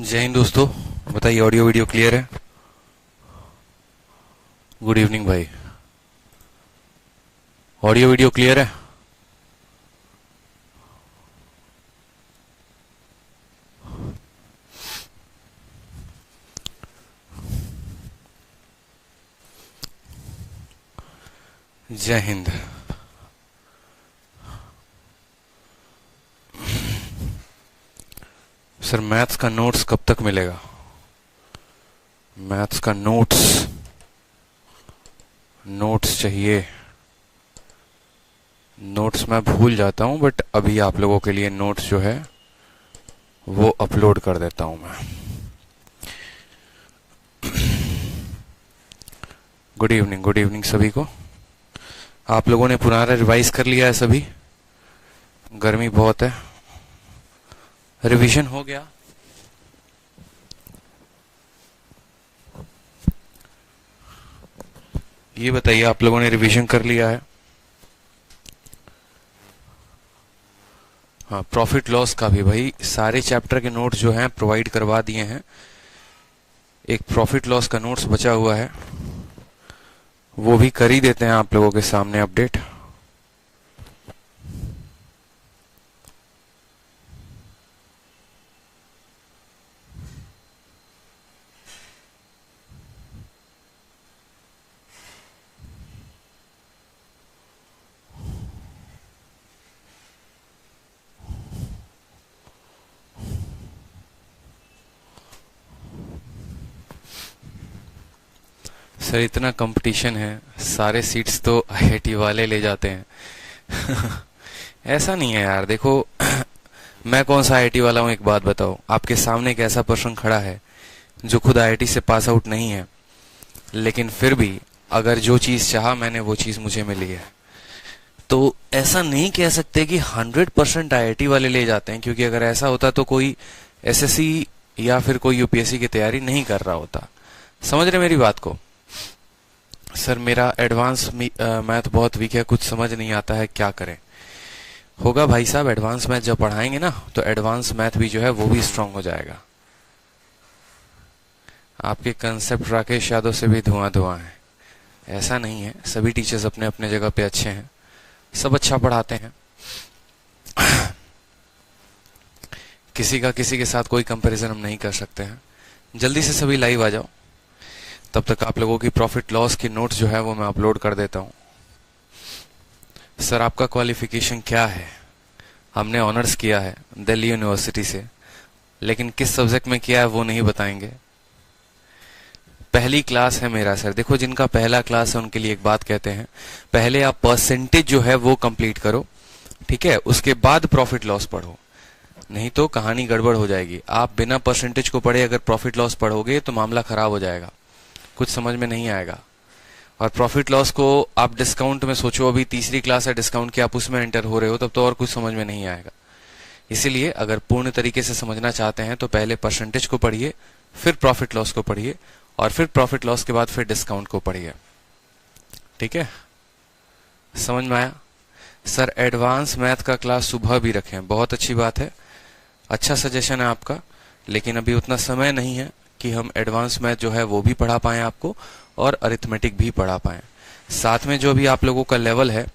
जय हिंद दोस्तों। बताइए, ऑडियो वीडियो क्लियर है? गुड इवनिंग भाई। ऑडियो वीडियो क्लियर है? जय हिंद। सर, मैथ्स का नोट्स कब तक मिलेगा? मैथ्स का नोट्स चाहिए। नोट्स मैं भूल जाता हूं, बट अभी आप लोगों के लिए नोट्स जो है वो अपलोड कर देता हूं मैं। गुड इवनिंग सभी को। आप लोगों ने पुनः रिवाइज कर लिया है सभी? गर्मी बहुत है। रिवीजन हो गया? ये बताइए, आप लोगों ने रिवीजन कर लिया है? हाँ, प्रॉफिट लॉस का भी भाई सारे चैप्टर के नोट्स जो हैं प्रोवाइड करवा दिए हैं। एक प्रॉफिट लॉस का नोट्स बचा हुआ है, वो भी कर ही देते हैं आप लोगों के सामने अपडेट। सर, इतना कंपटीशन है, सारे सीट्स तो आईआईटी वाले ले जाते हैं। ऐसा नहीं है यार, देखो। मैं कौन सा आईआईटी वाला हूं, एक बात बताओ। आपके सामने एक ऐसा पर्सन खड़ा है जो खुद आईआईटी से पास आउट नहीं है, लेकिन फिर भी अगर जो चीज चाहा मैंने वो चीज मुझे मिली है। तो ऐसा नहीं कह सकते कि 100% आईआईटी वाले ले जाते हैं, क्योंकि अगर ऐसा होता तो कोई एसएससी या फिर कोई यूपीएससी की तैयारी नहीं कर रहा होता। समझ रहे मेरी बात को? सर, मेरा एडवांस मैथ बहुत वीक है, कुछ समझ नहीं आता है, क्या करें? होगा भाई साहब, एडवांस मैथ जब पढ़ाएंगे ना तो एडवांस मैथ भी जो है वो भी स्ट्रांग हो जाएगा। आपके कंसेप्ट राकेश यादव से भी धुआं धुआं है। ऐसा नहीं है, सभी टीचर्स अपने अपने जगह पे अच्छे हैं, सब अच्छा पढ़ाते हैं। किसी के साथ कोई कंपैरिजन हम नहीं कर सकते हैं। जल्दी से सभी लाइव आ जाओ, तब तक आप लोगों की प्रॉफिट लॉस की नोट्स जो है वो मैं अपलोड कर देता हूं। सर, आपका क्वालिफिकेशन क्या है? हमने ऑनर्स किया है दिल्ली यूनिवर्सिटी से, लेकिन किस सब्जेक्ट में किया है वो नहीं बताएंगे। पहली क्लास है मेरा सर। देखो, जिनका पहला क्लास है उनके लिए एक बात कहते हैं, पहले आप परसेंटेज जो है वो कंप्लीट करो, ठीक है? उसके बाद प्रॉफिट लॉस पढ़ो, नहीं तो कहानी गड़बड़ हो जाएगी। आप बिना परसेंटेज को पढ़े अगर प्रॉफिट लॉस पढ़ोगे तो मामला खराब हो जाएगा, कुछ समझ में नहीं आएगा। और प्रॉफिट लॉस को आप डिस्काउंट में सोचो, अभी तीसरी क्लास है डिस्काउंट की, आप उसमें एंटर हो रहे हो, तब तो और कुछ समझ में नहीं आएगा। इसीलिए अगर पूर्ण तरीके से समझना चाहते हैं तो पहले परसेंटेज को पढ़िए, फिर प्रॉफिट लॉस को पढ़िए, और फिर प्रॉफिट लॉस के बाद फिर डिस्काउंट को पढ़िए। ठीक है, समझ में आया? सर, एडवांस मैथ का क्लास सुबह भी रखें, बहुत अच्छी बात है, अच्छा सजेशन है आपका, लेकिन अभी उतना समय नहीं है कि हम एडवांस मैथ जो है वो भी पढ़ा पाएं आपको, और अरिथमेटिक भी पढ़ा पाएं। साथ में जो भी आप लोगों का लेवल है,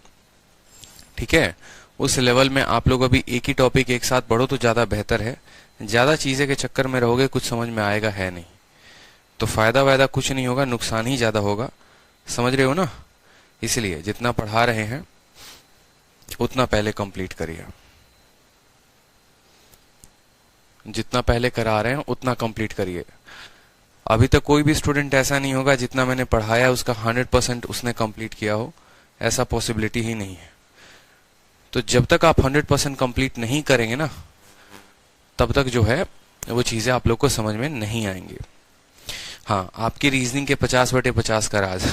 ठीक है, उस लेवल में आप लोग अभी एक ही टॉपिक एक साथ पढ़ो तो ज्यादा बेहतर है। ज्यादा चीजें के चक्कर में रहोगे, कुछ समझ में आएगा है नहीं, तो फायदा वायदा कुछ नहीं होगा, नुकसान ही ज्यादा होगा। समझ रहे हो ना? इसलिए जितना पढ़ा रहे हैं उतना पहले कंप्लीट करिए, जितना पहले करा रहे हैं उतना कंप्लीट करिए। अभी तक कोई भी स्टूडेंट ऐसा नहीं होगा जितना मैंने पढ़ाया उसका 100% उसने कंप्लीट किया हो, ऐसा पॉसिबिलिटी ही नहीं है। तो जब तक आप 100% कंप्लीट नहीं करेंगे ना, तब तक जो है वो चीजें आप लोग को समझ में नहीं आएंगी। हाँ, आपकी रीजनिंग के 50/50 का राज।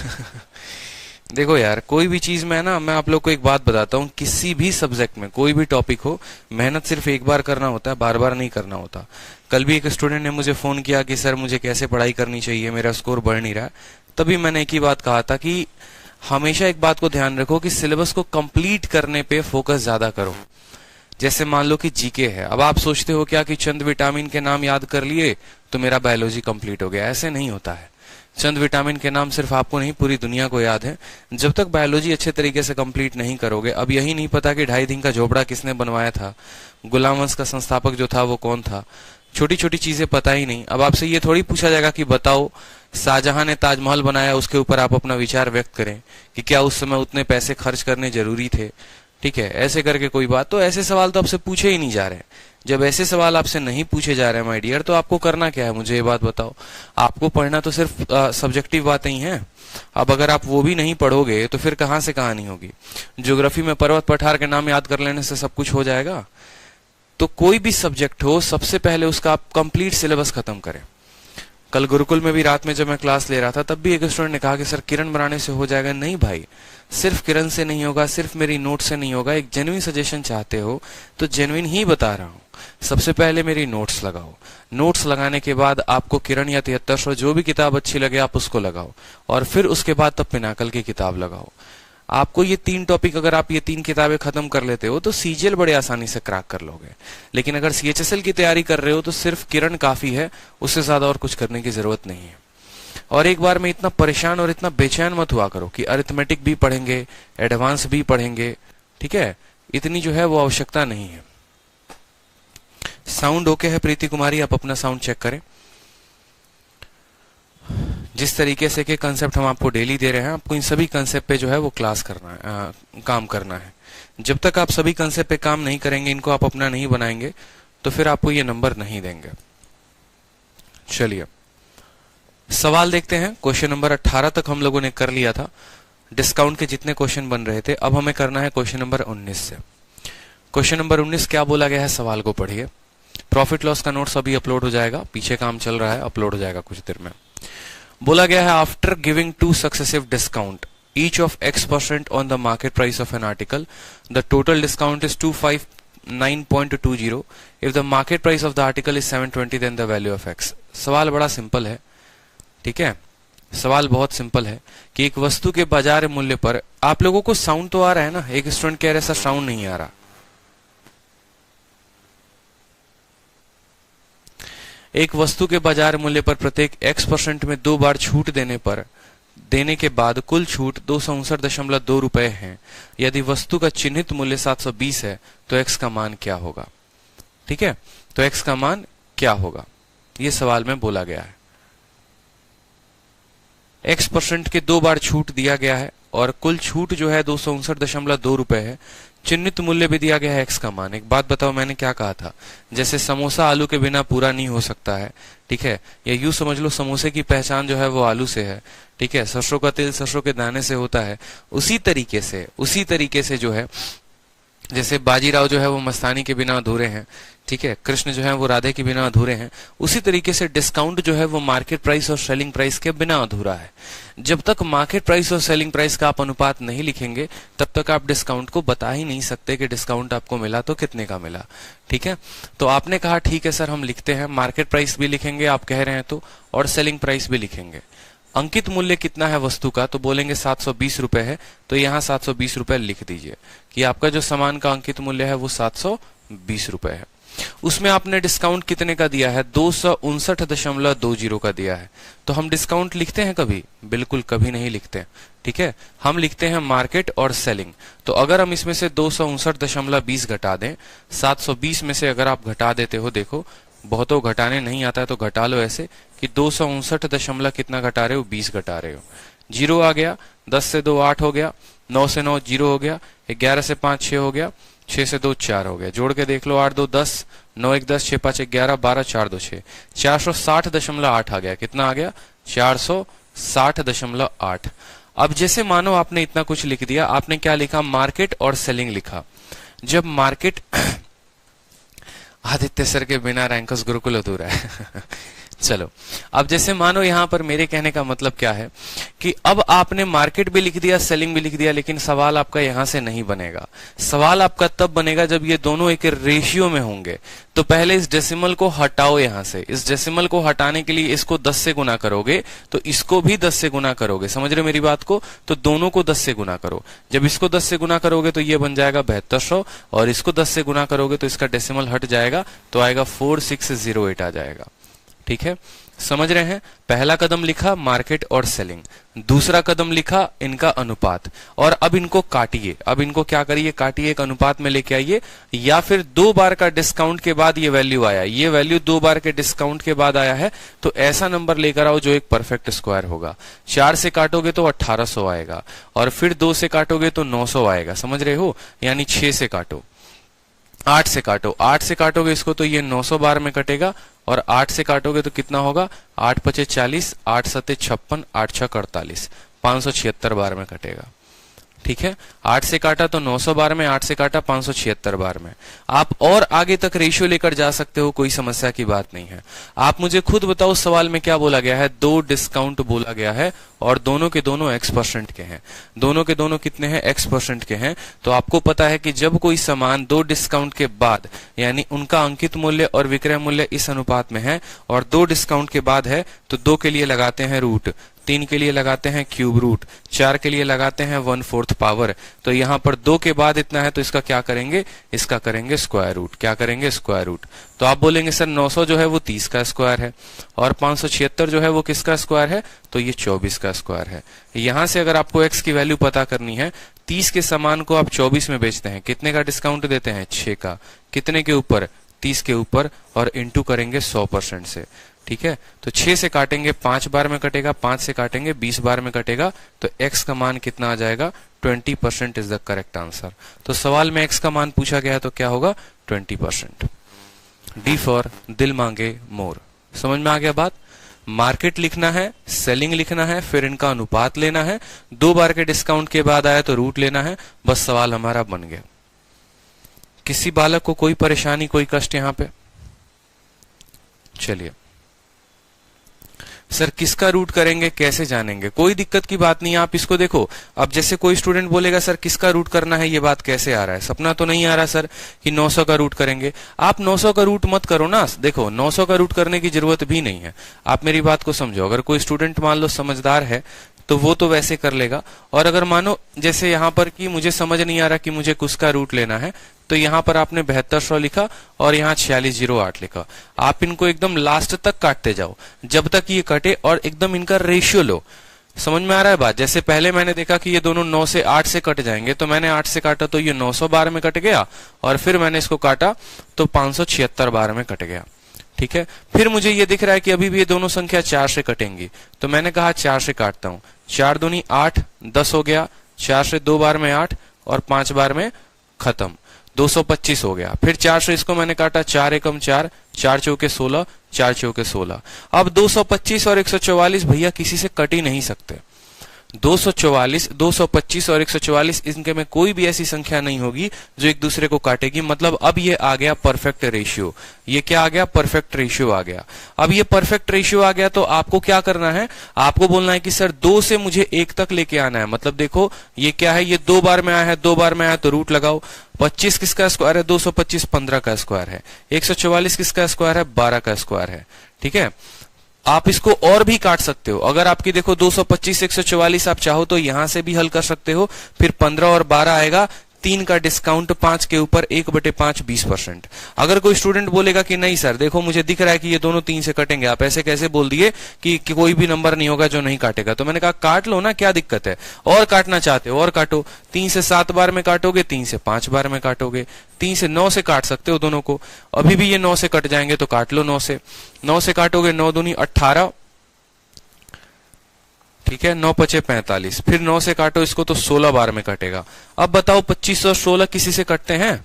देखो यार, कोई भी चीज में ना, मैं आप लोग को एक बात बताता हूँ, किसी भी सब्जेक्ट में कोई भी टॉपिक हो, मेहनत सिर्फ एक बार करना होता है, बार बार नहीं करना होता। कल भी एक स्टूडेंट ने मुझे फोन किया कि सर मुझे कैसे पढ़ाई करनी चाहिए, मेरा स्कोर बढ़ नहीं रहा है। तभी मैंने एक ही बात कहा था कि हमेशा एक बात को ध्यान रखो कि सिलेबस को कंप्लीट करने पे फोकस ज्यादा करो, जैसे मान लो कि जीके है, अब आप सोचते हो क्या कि चंद विटामिन के नाम याद कर लिए तो मेरा बायोलॉजी कंप्लीट हो गया, ऐसे नहीं होता है। चंद विटामिन के नाम सिर्फ आपको नहीं पूरी दुनिया को याद है। जब तक बायोलॉजी अच्छे तरीके से कंप्लीट नहीं करोगे, अब यही नहीं पता कि 2.5 दिन का झोपड़ा किसने बनवाया था, गुलाम वंश का संस्थापक जो था वो कौन था, छोटी छोटी चीजें पता ही नहीं। अब आपसे ये थोड़ी पूछा जाएगा कि बताओ शाहजहां ने ताजमहल बनाया, उसके ऊपर आप अपना विचार व्यक्त करें कि क्या उस समय उतने पैसे खर्च करने जरूरी थे, ठीक है, ऐसे करके कोई बात। तो ऐसे सवाल तो आपसे पूछे ही नहीं जा रहे। जब ऐसे सवाल आपसे नहीं पूछे जा रहे हैं माय डियर, तो आपको करना क्या है, मुझे ये बात बताओ। आपको पढ़ना तो सिर्फ सब्जेक्टिव बातें ही हैं। अब अगर आप वो भी नहीं पढ़ोगे तो फिर कहां से कहानी होगी। ज्योग्राफी में पर्वत पठार के नाम याद कर लेने से सब कुछ हो जाएगा? तो कोई भी सब्जेक्ट हो, सबसे पहले उसका आप कंप्लीट सिलेबस खत्म करें। कल गुरुकुल में भी रात में जब मैं क्लास ले रहा था, तब भी एक स्टूडेंट ने कहा कि सर किरण बनाने से हो जाएगा। नहीं भाई, सिर्फ किरण से नहीं होगा, सिर्फ मेरी नोट से नहीं होगा। एक जेन्युइन सजेशन चाहते हो तो जेन्युइन ही बता रहा हूं। सबसे पहले मेरी नोट्स लगाओ, नोट्स लगाने के बाद आपको किरण या 7300 जो भी किताब अच्छी लगे आप उसको लगाओ, और फिर उसके बाद तब पिनाकल की किताब लगाओ। आपको ये 3 टॉपिक, अगर आप ये 3 किताबें खत्म कर लेते हो तो सीजीएल बड़े आसानी से क्रैक कर लोगे। लेकिन अगर सीएचएसएल की तैयारी कर रहे हो तो सिर्फ किरण काफी है, उससे ज्यादा और कुछ करने की जरूरत नहीं है। और एक बार में इतना परेशान और इतना बेचैन मत हुआ करो कि अरिथमेटिक भी पढ़ेंगे, एडवांस भी पढ़ेंगे, ठीक है, इतनी जो है वो आवश्यकता नहीं है। साउंड ओके है प्रीति कुमारी? आप अपना साउंड चेक करें। जिस तरीके से के कंसेप्ट हम आपको डेली दे रहे हैं, आपको इन सभी कंसेप्ट पे जो है वो क्लास करना है, काम करना है। जब तक आप सभी कंसेप्ट पे काम नहीं करेंगे, इनको आप अपना नहीं बनाएंगे, तो फिर आपको ये नंबर नहीं देंगे। चलिए सवाल देखते हैं। क्वेश्चन नंबर 18 तक हम लोगों ने कर लिया था। डिस्काउंट के जितने क्वेश्चन बन रहे थे, अब हमें करना है क्वेश्चन नंबर 19 से। क्वेश्चन नंबर 19 क्या बोला गया है, सवाल को पढ़िए। प्रॉफिट लॉस का नोट्स अभी अपलोड हो जाएगा, पीछे काम चल रहा है, अपलोड हो जाएगा कुछ देर में। बोला गया है after giving 2 successive discount each of X% on the market price of an article, the total discount is 259.20। If the market price of the article is 720 then the value of X। सवाल बड़ा simple है, ठीक है, सवाल बहुत simple है कि एक वस्तु के बाजार मूल्य पर, आप लोगों को साउंड तो आ रहा है ना? एक स्टूडेंट कह रहे सर साउंड नहीं आ रहा। एक वस्तु के बाजार मूल्य पर प्रत्येक X% में 2 बार छूट देने के बाद कुल छूट 259.2 रुपए है। यदि वस्तु का चिन्हित मूल्य 720 है तो X का मान क्या होगा? ठीक है, तो X का मान क्या होगा, ये सवाल में बोला गया है। X% के 2 बार छूट दिया गया है और कुल छूट जो है 259.2 रुपए है। चिन्हित मूल्य भी दिया गया है X का मान। एक बात बताओ, मैंने क्या कहा था? जैसे समोसा आलू के बिना पूरा नहीं हो सकता है, ठीक है, या यूं समझ लो समोसे की पहचान जो है वो आलू से है, ठीक है, सरसों का तेल सरसों के दाने से होता है। उसी तरीके से जो है, जैसे बाजीराव जो है वो मस्तानी के बिना अधूरे हैं, ठीक है, कृष्ण जो है वो राधे के बिना अधूरे हैं, उसी तरीके से डिस्काउंट जो है वो मार्केट प्राइस और सेलिंग प्राइस के बिना अधूरा है। जब तक मार्केट प्राइस और सेलिंग प्राइस का आप अनुपात नहीं लिखेंगे, तब तक आप डिस्काउंट को बता ही नहीं सकते कि डिस्काउंट आपको मिला तो कितने का मिला, ठीक है। तो आपने कहा ठीक है सर हम लिखते हैं, मार्केट प्राइस भी लिखेंगे आप कह रहे हैं तो, और सेलिंग प्राइस भी लिखेंगे। अंकित मूल्य कितना है वस्तु का, तो बोलेंगे 720 रुपए है, तो यहाँ 720 रुपए लिख दीजिए कि आपका जो सामान का अंकित मूल्य है वो 720 रुपए है। उसमें आपने डिस्काउंट कितने का दिया है? 259.20 का दिया है। तो हम डिस्काउंट लिखते हैं कभी? बिल्कुल कभी नहीं लिखते, ठीक है, हम लिखते हैं मार्केट और सेलिंग। तो अगर हम इसमें से 259.20 घटा दें, 720 में से अगर आप घटा देते हो, देखो बहुतों घटाने नहीं आता है तो घटा लो ऐसे कि 259 कितना घटा रहे हो? 20 घटा रहे हो। 0 आ गया, 10 से 2 8 हो गया, 9 से 9 0 हो गया, 11 से 5 6 हो गया, 6 से 2 4 हो गया। जोड़ के देख लो, 8 2 10, 9 1 10, 6 5 11, 12 4 2 6, 460.8 आ गया। कितना आ गया? 460.8। अब जैसे मानो आपने इतना कुछ लिख दिया, आपने क्या लिखा? मार्केट और सेलिंग लिखा। जब मार्केट आदित्य सर के बिना रैंकर्स गुरुकुल अधूरा है चलो, अब जैसे मानो यहां पर मेरे कहने का मतलब क्या है कि अब आपने मार्केट भी लिख दिया, सेलिंग भी लिख दिया, लेकिन सवाल आपका यहां से नहीं बनेगा। सवाल आपका तब बनेगा जब ये दोनों एक रेशियो में होंगे। तो पहले इस डेसिमल को हटाओ यहां से। इस डेसिमल को हटाने के लिए इसको 10 से गुना करोगे, तो इसको भी 10 से गुना करोगे। समझ रहे हो मेरी बात को? तो दोनों को 10 से गुना करो। जब इसको 10 से गुना करोगे तो ये बन जाएगा 7200, और इसको 10 से गुना करोगे तो इसका डेसिमल हट जाएगा, तो आएगा 4608 आ जाएगा। ठीक है, समझ रहे हैं? पहला कदम लिखा मार्केट और सेलिंग, दूसरा कदम लिखा इनका अनुपात, और अब इनको काटिए। अब इनको क्या करिए? काटिए, एक अनुपात में लेके आइए, या फिर 2 बार का डिस्काउंट के बाद ये वैल्यू आया, ये वैल्यू 2 बार के डिस्काउंट के बाद आया है, तो ऐसा नंबर लेकर आओ जो एक परफेक्ट स्क्वायर होगा। 4 से काटोगे तो 1800 आएगा, और फिर 2 से काटोगे तो 900 आएगा। समझ रहे हो? यानी 6 से काटो, 8 से काटो, 8 से काटोगे इसको तो ये 900 बार में कटेगा, और 8 से काटोगे तो कितना होगा? 8 पचे 40, 8 सते 56, 8 छक 48, 576 बार में कटेगा। ठीक है, 8 से काटा तो 900 बार में, 8 से काटा 576 बार में। आप और आगे तक रेशियो लेकर जा सकते हो, कोई समस्या की बात नहीं है। आप मुझे खुद बताओ सवाल में क्या बोला गया है? 2 डिस्काउंट बोला गया है, और दोनों के दोनों x% के हैं। दोनों के दोनों कितने हैं? x% के हैं। तो आपको पता है कि जब कोई सामान 2 डिस्काउंट के बाद, यानी उनका अंकित मूल्य और विक्रय मूल्य इस अनुपात में है, और 2 डिस्काउंट के बाद है, तो 2 के लिए लगाते हैं रूट, 3 के लिए लगाते हैं क्यूब रूट, 4 के लिए लगाते हैं 1/4 पावर। तो यहां पर 2 के बाद इतना है, तो इसका क्या करेंगे? इसका करेंगे स्क्वायर रूट। क्या करेंगे? Square root. तो आप बोलेंगे सर 900 जो है वो 30 का स्क्वायर है, और 576 जो है वो किसका स्क्वायर है? तो ये 24 का स्क्वायर है। यहां से अगर आपको x की वैल्यू पता करनी है, 30 के सामान को आप 24 में बेचते हैं, कितने का डिस्काउंट देते हैं? 6 का। कितने के ऊपर? 30 के ऊपर, और इंटू करेंगे 100% से। ठीक है, तो 6 से काटेंगे 5 बार में कटेगा, 5 से काटेंगे 20 बार में कटेगा, तो x का मान कितना आ जाएगा? 20% इज द करेक्ट आंसर। तो सवाल में x का मान पूछा गया है तो क्या होगा? 20%। डी फॉर दिल मांगे मोर। समझ में आ गया बात? मार्केट लिखना है, सेलिंग लिखना है, फिर इनका अनुपात लेना है, 2 बार के डिस्काउंट के बाद आया तो रूट लेना है, बस सवाल हमारा बन गया। किसी बालक को कोई परेशानी, कोई कष्ट यहां पे? चलिए, सर किसका रूट करेंगे, कैसे जानेंगे? कोई दिक्कत की बात नहीं है, आप इसको देखो। अब जैसे कोई स्टूडेंट बोलेगा सर किसका रूट करना है, ये बात कैसे आ रहा है? सपना तो नहीं आ रहा सर कि 900 का रूट करेंगे। आप 900 का रूट मत करो ना, देखो 900 का रूट करने की जरूरत भी नहीं है। आप मेरी बात को समझो, अगर कोई स्टूडेंट मान लो समझदार है तो वो तो वैसे कर लेगा, और अगर मानो जैसे यहां पर कि मुझे समझ नहीं आ रहा कि मुझे किसका रूट लेना है, तो यहां पर आपने 7200 लिखा और यहां 4608 लिखा। आप इनको एकदम लास्ट तक काटते जाओ जब तक ये कटे, और एकदम इनका रेशियो लो। समझ में आ रहा है बात? जैसे पहले मैंने देखा कि ये दोनों 9 से 8 से कट जाएंगे, तो मैंने 8 से काटा तो ये 900 बार में कट गया, और फिर मैंने इसको काटा तो 576 बार में कट गया। ठीक है, फिर मुझे ये दिख रहा है कि अभी भी ये दोनों संख्या 4 से कटेंगी, तो मैंने कहा 4 से काटता हूं। 4 दूनी 8, 10 हो गया। 4 से 2 बार में 8, और 5 बार में खत्म, 225 हो गया। फिर 4 से इसको मैंने काटा, 4 एकम 4, 4 चौके 16, 4 चौके 16। अब 225 और 144 भैया किसी से कट ही नहीं सकते। 244, 225 और 144, इनके में कोई भी ऐसी संख्या नहीं होगी जो एक दूसरे को काटेगी। मतलब अब ये आ गया परफेक्ट रेशियो। ये क्या आ गया? परफेक्ट रेशियो आ गया। अब ये परफेक्ट रेशियो आ गया तो आपको क्या करना है? आपको बोलना है कि सर 2 से मुझे 1 तक लेके आना है। मतलब देखो ये क्या है, ये 2 बार में आया है, 2 बार में आया तो रूट लगाओ। 25 किसका स्क्वायर है? 225 15 का स्क्वायर है। 144 किसका स्क्वायर है? 12 का स्क्वायर है। ठीक है, आप इसको और भी काट सकते हो। अगर आपकी देखो 225 144 आप चाहो तो यहां से भी हल कर सकते हो। फिर 15 और 12 आएगा, 3 का डिस्काउंट 5 के ऊपर 1/5 20%। अगर कोई स्टूडेंट बोलेगा कि नहीं सर देखो मुझे दिख रहा है कि ये दोनों 3 से कटेंगे, आप ऐसे कैसे बोल दिए कि कोई भी नंबर नहीं होगा जो नहीं काटेगा? तो मैंने कहा काट लो ना, क्या दिक्कत है? और काटना चाहते हो और काटो। 3 से 7 बार में काटोगे, 3 से 5 बार में काटोगे, 3 से 9 से काट सकते हो दोनों को। अभी भी ये 9 से कट जाएंगे तो काट लो 9 से। 9 से काटोगे 9 दूनी 18, ठीक है, 9 पचे 45। फिर 9 से काटो इसको तो 16 बार में कटेगा। अब बताओ 25 और 16 किसी से कटते हैं?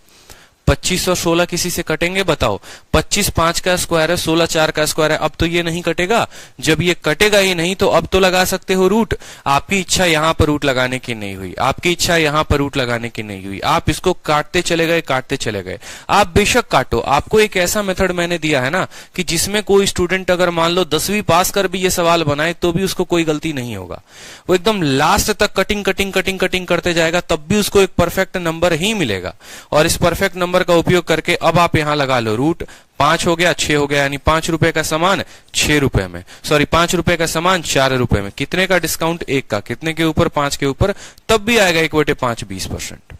25 और 16 किसी से कटेंगे? बताओ। 25 5 का स्क्वायर है, 16 4 का स्क्वायर है, अब तो ये नहीं कटेगा। जब ये कटेगा ही नहीं तो अब तो लगा सकते हो रूट। आपकी इच्छा यहां पर रूट लगाने की नहीं हुई, आपकी इच्छा यहां पर रूट लगाने की नहीं हुई, आप इसको काटते चले गए, काटते चले गए। आप बेशक काटो, आपको एक ऐसा मेथड मैंने दिया है ना कि जिसमें कोई स्टूडेंट अगर मान लो 10वीं पास कर भी ये सवाल बनाए तो भी उसको कोई गलती नहीं होगा। वो एकदम लास्ट तक कटिंग कटिंग कटिंग कटिंग करते जाएगा, तब भी उसको एक परफेक्ट नंबर ही मिलेगा। और इस परफेक्ट नंबर का उपयोग करके अब आप यहां लगा लो रूट। 5 हो गया, 6 हो गया, यानी 5 रुपए का सामान 6 रुपए में, सॉरी 5 रुपए का सामान 4 रुपए में। कितने का डिस्काउंट? 1 का। कितने के ऊपर? 5 के ऊपर। तब भी आएगा 1/5 20%।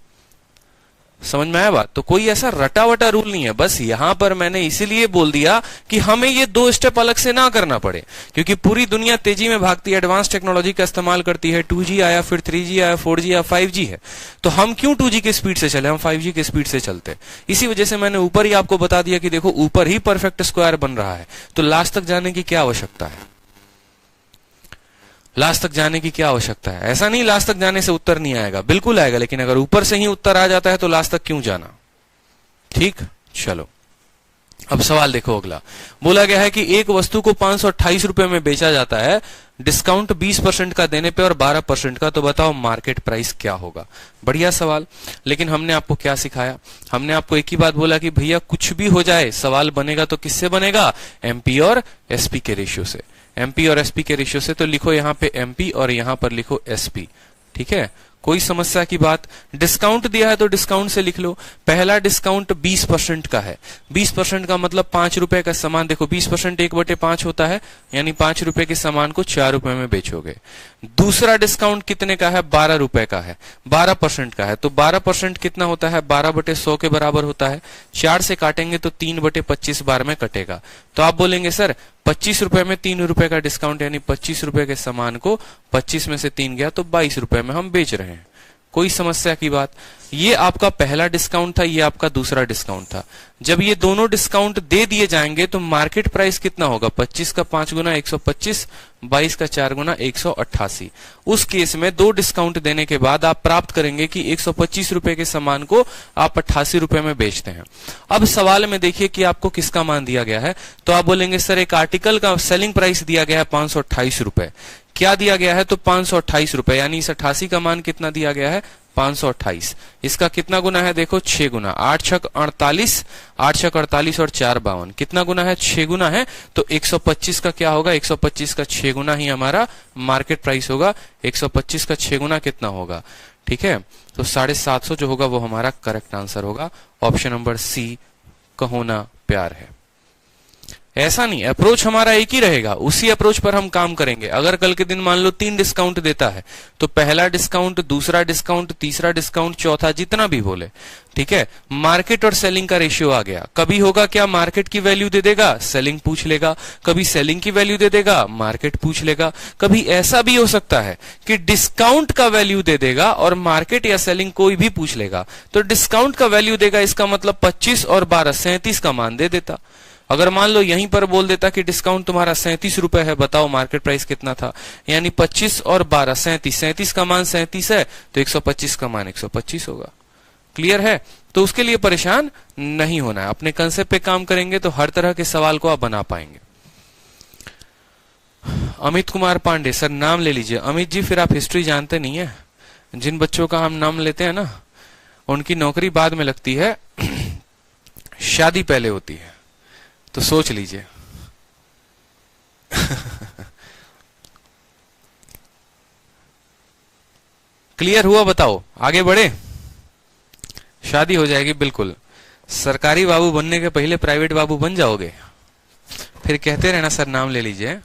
समझ में आया बात? तो कोई ऐसा रटावटा रूल नहीं है, बस यहां पर मैंने इसीलिए बोल दिया कि हमें ये 2 स्टेप अलग से ना करना पड़े, क्योंकि पूरी दुनिया तेजी में भागती है, एडवांस टेक्नोलॉजी का इस्तेमाल करती है। 2G आया, फिर 3G आया, 4G आया, 5G है। तो हम क्यों 2G के स्पीड से चले, हम 5G के स्पीड से चलते। इसी वजह से मैंने ऊपर ही आपको बता दिया कि देखो ऊपर ही परफेक्ट स्क्वायर बन रहा है, तो लास्ट तक जाने की क्या आवश्यकता है? लास्ट तक जाने की क्या आवश्यकता है? ऐसा नहीं लास्ट तक जाने से उत्तर नहीं आएगा, बिल्कुल आएगा, लेकिन अगर ऊपर से ही उत्तर आ जाता है तो लास्ट तक क्यों जाना? ठीक, चलो अब सवाल देखो अगला। बोला गया है कि एक वस्तु को 528 रुपए में बेचा जाता है, डिस्काउंट 20% का देने पे और 12% का, तो बताओ मार्केट प्राइस क्या होगा? बढ़िया सवाल। लेकिन हमने आपको क्या सिखाया? हमने आपको एक ही बात बोला कि भैया कुछ भी हो जाए सवाल बनेगा तो किससे बनेगा? एमपी और एसपी के रेशियो से। एमपी और एसपी के रेशियो से, तो लिखो यहां पे एमपी और यहां पर लिखो एसपी। ठीक है, कोई समस्या की बात? डिस्काउंट दिया है तो डिस्काउंट से लिख लो। पहला डिस्काउंट 20% का है। 20% का मतलब 5 रुपए का सामान, देखो 20% 1/5 होता है, यानी 5 रुपए के सामान को 4 रुपए में बेचोगे। दूसरा डिस्काउंट कितने का है? 12 रुपए का है, 12% का है। तो 12% कितना होता है? 12/100 के बराबर होता है। 4 से काटेंगे तो 3/25 बार में कटेगा। तो आप बोलेंगे सर 25 रुपए में 3 रुपए का डिस्काउंट, यानी 25 रुपए के सामान को 25 में से 3 गया तो 22 रुपए में हम बेच रहे हैं। कोई समस्या की बात? ये आपका पहला डिस्काउंट था, ये आपका दूसरा डिस्काउंट था। जब ये दोनों डिस्काउंट दे दिए जाएंगे तो मार्केट प्राइस कितना होगा? 25 का 5 गुना 125, 22 का 4 गुना 188। उस केस में 2 डिस्काउंट देने के बाद आप प्राप्त करेंगे कि 125 रुपए के सामान को आप 88 रुपए में बेचते हैं। अब सवाल में देखिए कि आपको किसका मान दिया गया है, तो आप बोलेंगे सर एक आर्टिकल का सेलिंग प्राइस दिया गया है 528 रुपए। क्या दिया गया है? तो 528 रुपए, यानी इस 88 का मान कितना दिया गया है? 528। इसका कितना गुना है? देखो 6 गुना। 8 छक 48, 8 छक 48 और 4 52। कितना गुना है? 6 गुना है। तो 125 का क्या होगा? 125 का 6 गुना ही हमारा मार्केट प्राइस होगा। 125 का 6 गुना कितना होगा? ठीक है, तो 750 जो होगा वो हमारा करेक्ट आंसर होगा। ऑप्शन नंबर सी, कहो ना प्यार है। ऐसा नहीं, अप्रोच हमारा एक ही रहेगा, उसी अप्रोच पर हम काम करेंगे। अगर कल के दिन मान लो 3 डिस्काउंट देता है तो पहला डिस्काउंट, दूसरा डिस्काउंट, तीसरा डिस्काउंट, चौथा, जितना भी बोले, ठीक है, मार्केट और सेलिंग का रेशियो आ गया। कभी होगा क्या? मार्केट की वैल्यू दे देगा, सेलिंग पूछ लेगा। कभी सेलिंग की वैल्यू दे देगा, मार्केट पूछ लेगा। कभी ऐसा भी हो सकता है कि डिस्काउंट का वैल्यू दे देगा और मार्केट या सेलिंग कोई भी पूछ लेगा। तो डिस्काउंट का वैल्यू देगा, इसका मतलब 25 और 12 37 का मान दे देता। अगर मान लो यहीं पर बोल देता कि डिस्काउंट तुम्हारा 37 रुपए है, बताओ मार्केट प्राइस कितना था? यानी 25 और 12 37, 37 का मान 37 है तो 125 का मान 125 होगा। क्लियर है? तो उसके लिए परेशान नहीं होना है, अपने कंसेप्ट पे काम करेंगे तो हर तरह के सवाल को आप बना पाएंगे। अमित कुमार पांडे, सर नाम ले लीजिए। अमित जी फिर आप हिस्ट्री जानते नहीं है। जिन बच्चों का हम नाम लेते हैं ना, उनकी नौकरी बाद में लगती है, शादी पहले होती है, तो सोच लीजिए। क्लियर हुआ? बताओ आगे बढ़े। शादी हो जाएगी, बिल्कुल। सरकारी बाबू बनने के पहले प्राइवेट बाबू बन जाओगे, फिर कहते रहना सर नाम ले लीजिए।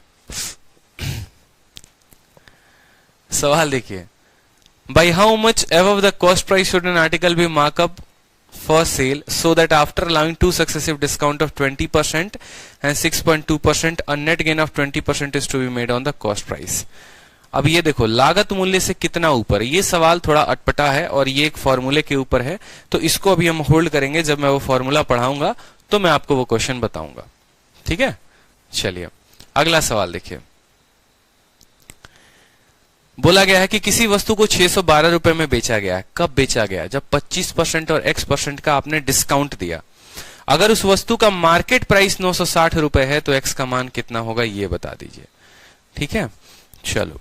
सवाल देखिए, by how much above the cost price should an article be markup for sale so that after allowing 2 successive discount of 20% and 6.2%, a net gain of 20% is to be made on the cost price. अब ये देखो लागत मूल्य से कितना ऊपर, ये सवाल थोड़ा अटपटा है और ये एक फॉर्मूले के ऊपर है, तो इसको अभी हम होल्ड करेंगे। जब मैं वो फॉर्मूला पढ़ाऊंगा तो मैं आपको वो क्वेश्चन बताऊंगा। ठीक है, चलिए अगला सवाल देखिए। बोला गया है कि किसी वस्तु को 612 रुपए में बेचा गया है। कब बेचा गया? जब 25% और X% का आपने डिस्काउंट दिया। अगर उस वस्तु का मार्केट प्राइस 960 रुपए है तो एक्स का मान कितना होगा ये बता दीजिए। ठीक है, चलो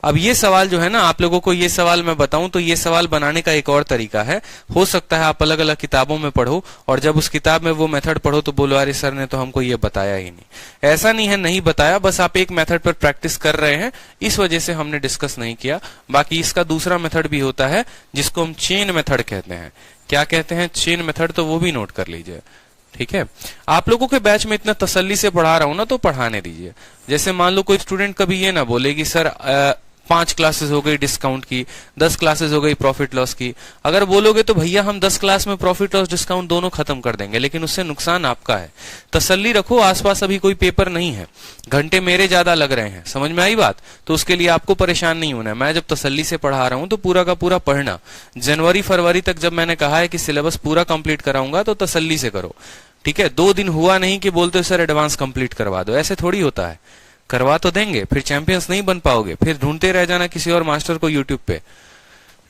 अब ये सवाल जो है ना, आप लोगों को ये सवाल मैं बताऊं तो ये सवाल बनाने का एक और तरीका है। हो सकता है आप अलग अलग किताबों में पढ़ो और जब उस किताब में वो मेथड पढ़ो तो बोलो अरे सर ने तो हमको ये बताया ही नहीं। ऐसा नहीं है, नहीं बताया, बस आप एक मेथड पर प्रैक्टिस कर रहे हैं, इस वजह से हमने डिस्कस नहीं किया। बाकी इसका दूसरा मेथड भी होता है जिसको हम चेन मेथड कहते हैं। क्या कहते हैं? चेन मेथड, तो वो भी नोट कर लीजिए। ठीक है, आप लोगों के बैच में इतना तसल्ली से पढ़ा रहा हूं ना, तो पढ़ाने दीजिए। जैसे मान लो कोई स्टूडेंट कभी ये ना बोले कि सर 5 क्लासेस हो गई डिस्काउंट की, 10 क्लासेस हो गई प्रॉफिट लॉस की। अगर बोलोगे तो भैया हम 10 क्लास में प्रॉफिट लॉस डिस्काउंट दोनों खत्म कर देंगे, लेकिन उससे नुकसान आपका है। तसल्ली रखो, आसपास अभी कोई पेपर नहीं है, घंटे मेरे ज्यादा लग रहे हैं। समझ में आई बात? तो उसके लिए आपको परेशान नहीं होना है। मैं जब तसल्ली से पढ़ा रहा हूं तो पूरा का पूरा पढ़ना। जनवरी फरवरी तक जब मैंने कहा है कि सिलेबस पूरा कंप्लीट कराऊंगा तो तसल्ली से करो। ठीक है, 2 दिन हुआ नहीं कि बोलते हो सर एडवांस कंप्लीट करवा दो, ऐसे थोड़ी होता है। करवा तो देंगे, फिर चैंपियंस नहीं बन पाओगे, फिर ढूंढते रह जाना किसी और मास्टर को यूट्यूब पे।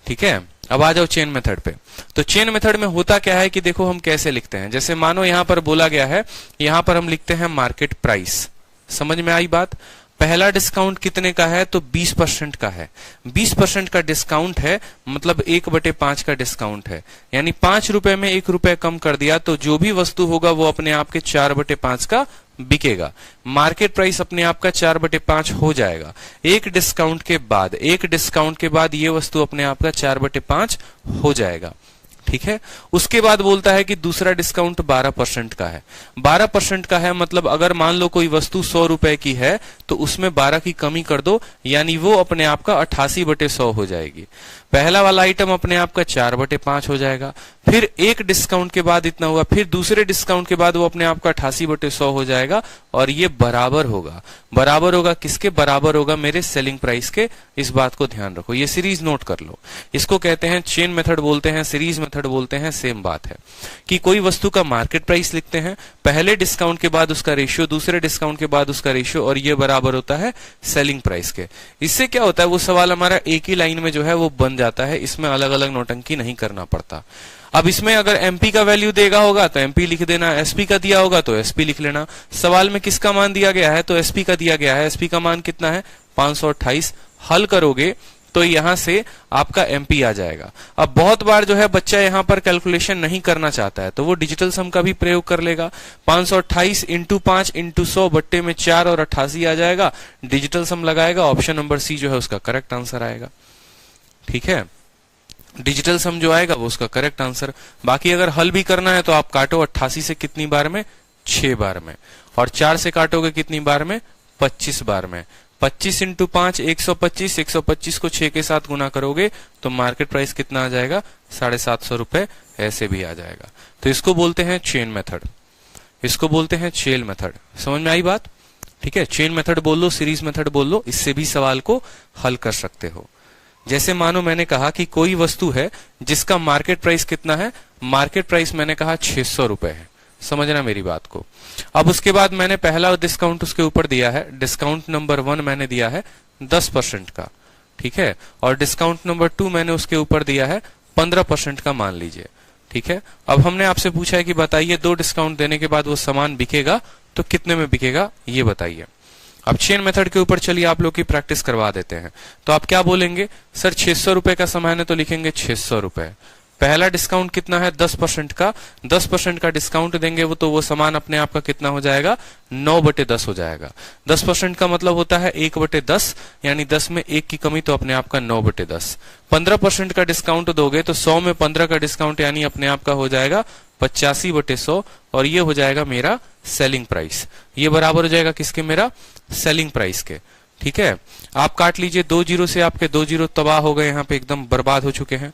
ठीक है, अब आ जाओ चेन मेथड पे। तो चेन मेथड में होता क्या है कि देखो हम कैसे लिखते हैं। जैसे मानो यहां पर बोला गया है, यहां पर हम लिखते हैं मार्केट प्राइस। समझ में आई बात? पहला डिस्काउंट कितने का है? तो 20% का है। 20% का डिस्काउंट है, मतलब 1/5 का डिस्काउंट है, यानी 5 रुपए में 1 रुपए कम कर दिया तो जो भी वस्तु होगा वो अपने आप के 4/5 का बिकेगा। मार्केट प्राइस अपने आप का 4/5 हो जाएगा। एक डिस्काउंट के बाद ये वस्तु अपने आप का 4/5 हो जाएगा। ठीक है, उसके बाद बोलता है कि दूसरा डिस्काउंट 12% का है। 12% का है मतलब अगर मान लो कोई वस्तु 100 रुपए की है तो उसमें 12 की कमी कर दो, यानी वो अपने आप का 88/100 हो जाएगी। पहला वाला आइटम अपने आप का 4/5 हो जाएगा। फिर एक डिस्काउंट के बाद इतना हुआ, फिर दूसरे डिस्काउंट के बाद वो अपने आप का 88/100 हो जाएगा और ये बराबर होगा। बराबर होगा किसके? बराबर होगा मेरे सेलिंग प्राइस के। इस बात को ध्यान रखो, ये सीरीज नोट कर लो। इसको कहते हैं चेन मेथड बोलते हैं, सीरीज मेथड बोलते हैं। सेम बात है कि कोई वस्तु का मार्केट प्राइस लिखते हैं, पहले डिस्काउंट के बाद उसका रेशियो, दूसरे डिस्काउंट के बाद उसका रेशियो, और ये बराबर होता है सेलिंग प्राइस के। इससे क्या होता है, वो सवाल हमारा एक ही लाइन में जो है वो बन जाता है, इसमें अलग अलग नोटंकी नहीं करना पड़ता। अब इसमें अगर एमपी का वैल्यू देगा होगा तो एमपी लिख देना, एसपी का दिया होगा तो एसपी लिख लेना। सवाल में किसका मान दिया गया है? तो एसपी का दिया गया है। एसपी का मान कितना है? 528। हल करोगे तो यहां से आपका एमपी आ जाएगा। अब बहुत बार जो है बच्चा यहां पर कैलकुलेशन नहीं करना चाहता है तो वो डिजिटल सम का भी प्रयोग कर लेगा। 528 × 5 × 100 बट्टे में 4 और 88 आ जाएगा। डिजिटल सम लगाएगा, ऑप्शन नंबर सी जो है उसका करेक्ट आंसर आएगा। ठीक है, डिजिटल सम जो आएगा वो उसका करेक्ट आंसर। बाकी अगर हल भी करना है तो आप काटो 88 से कितनी बार में? 6 बार में। और 4 से काटोगे कितनी बार में? 25 बार में। 25 × 5 125। 125 को 6 के साथ गुना करोगे तो मार्केट प्राइस कितना आ जाएगा? 750 रुपए। ऐसे भी आ जाएगा। तो इसको बोलते हैं चेन मेथड, इसको बोलते हैं चेन मेथड। समझ में आई बात? ठीक है, चेन मेथड बोल लो, सीरीज मेथड बोल लो, इससे भी सवाल को हल कर सकते हो। जैसे मानो मैंने कहा कि कोई वस्तु है जिसका मार्केट प्राइस कितना है? मार्केट प्राइस मैंने कहा 600 रुपए है। समझना मेरी बात को। अब उसके बाद मैंने पहला डिस्काउंट उसके ऊपर दिया है, डिस्काउंट नंबर 1 मैंने दिया है 10% का। ठीक है, और डिस्काउंट नंबर 2 मैंने उसके ऊपर दिया है 15% का, मान लीजिए। ठीक है, अब हमने आपसे पूछा है कि बताइए 2 डिस्काउंट देने के बाद वो सामान बिकेगा तो कितने में बिकेगा, ये बताइए। अब चेन मेथड के ऊपर चलिए आप लोग की प्रैक्टिस करवा देते हैं। तो आप क्या बोलेंगे? सर 600 रुपए का सामान है तो लिखेंगे 600 रुपए। पहला डिस्काउंट कितना है? 10% का। 10% का डिस्काउंट देंगे वो, तो वो सामान अपने आप का कितना हो जाएगा? 9/10 हो जाएगा। 10% का मतलब होता है 1/10, यानी 10 में 1 की कमी तो अपने आप का 9/10। 15% का डिस्काउंट दोगे तो 100 में 15 का डिस्काउंट यानी अपने आप का हो जाएगा 85/100, और ये हो जाएगा मेरा सेलिंग प्राइस। ये बराबर हो जाएगा किसके? मेरा सेलिंग प्राइस के। ठीक है, आप काट लीजिए 2 जीरो से, आपके 2 जीरो तबाह हो गए, यहाँ पे एकदम बर्बाद हो चुके हैं।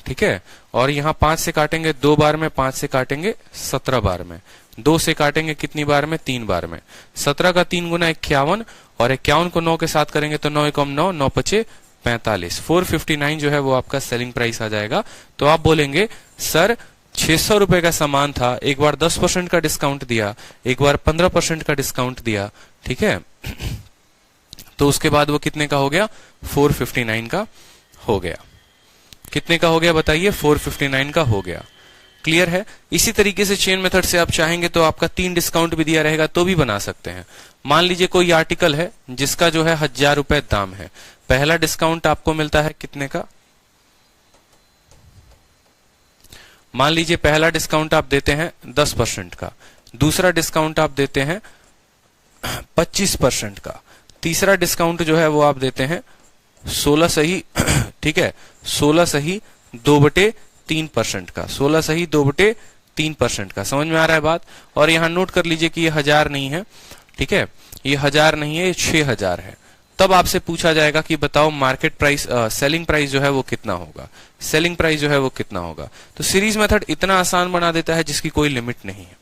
ठीक है, और यहाँ 5 से काटेंगे 2 बार में, 5 से काटेंगे 17 बार में, 2 से काटेंगे कितनी बार में? 3 बार में। 17 का 3 गुना 51, और 51 को 9 के साथ करेंगे तो 9 × 9 9 × 5 45। 459 जो है वो आपका सेलिंग प्राइस आ जाएगा। तो आप बोलेंगे सर 600 रुपए का सामान था, एक बार 10% का डिस्काउंट दिया, एक बार 15% का डिस्काउंट दिया। ठीक है, तो उसके बाद वो कितने का हो गया? 459 का हो गया। कितने का हो गया बताइए? 459 का हो गया। क्लियर है। इसी तरीके से चेन मेथड से आप चाहेंगे तो आपका 3 डिस्काउंट भी दिया रहेगा तो भी बना सकते हैं। मान लीजिए कोई आर्टिकल है जिसका जो है 1000 रुपए दाम है, पहला डिस्काउंट आपको मिलता है कितने का, मान लीजिए पहला डिस्काउंट आप देते हैं 10% का, दूसरा डिस्काउंट आप देते हैं 25% का, तीसरा डिस्काउंट जो है वो आप देते हैं 16 सही ठीक है, 16 सही 2/3% का, 16 सही 2/3% का। समझ में आ रहा है बात। और यहां नोट कर लीजिए कि ये 1000 नहीं है, ठीक है, ये 1000 नहीं है, ये 6000 है। तब आपसे पूछा जाएगा कि बताओ मार्केट प्राइस, सेलिंग प्राइस जो है वो कितना होगा, सेलिंग प्राइस जो है वो कितना होगा। तो सीरीज मेथड इतना आसान बना देता है जिसकी कोई लिमिट नहीं है।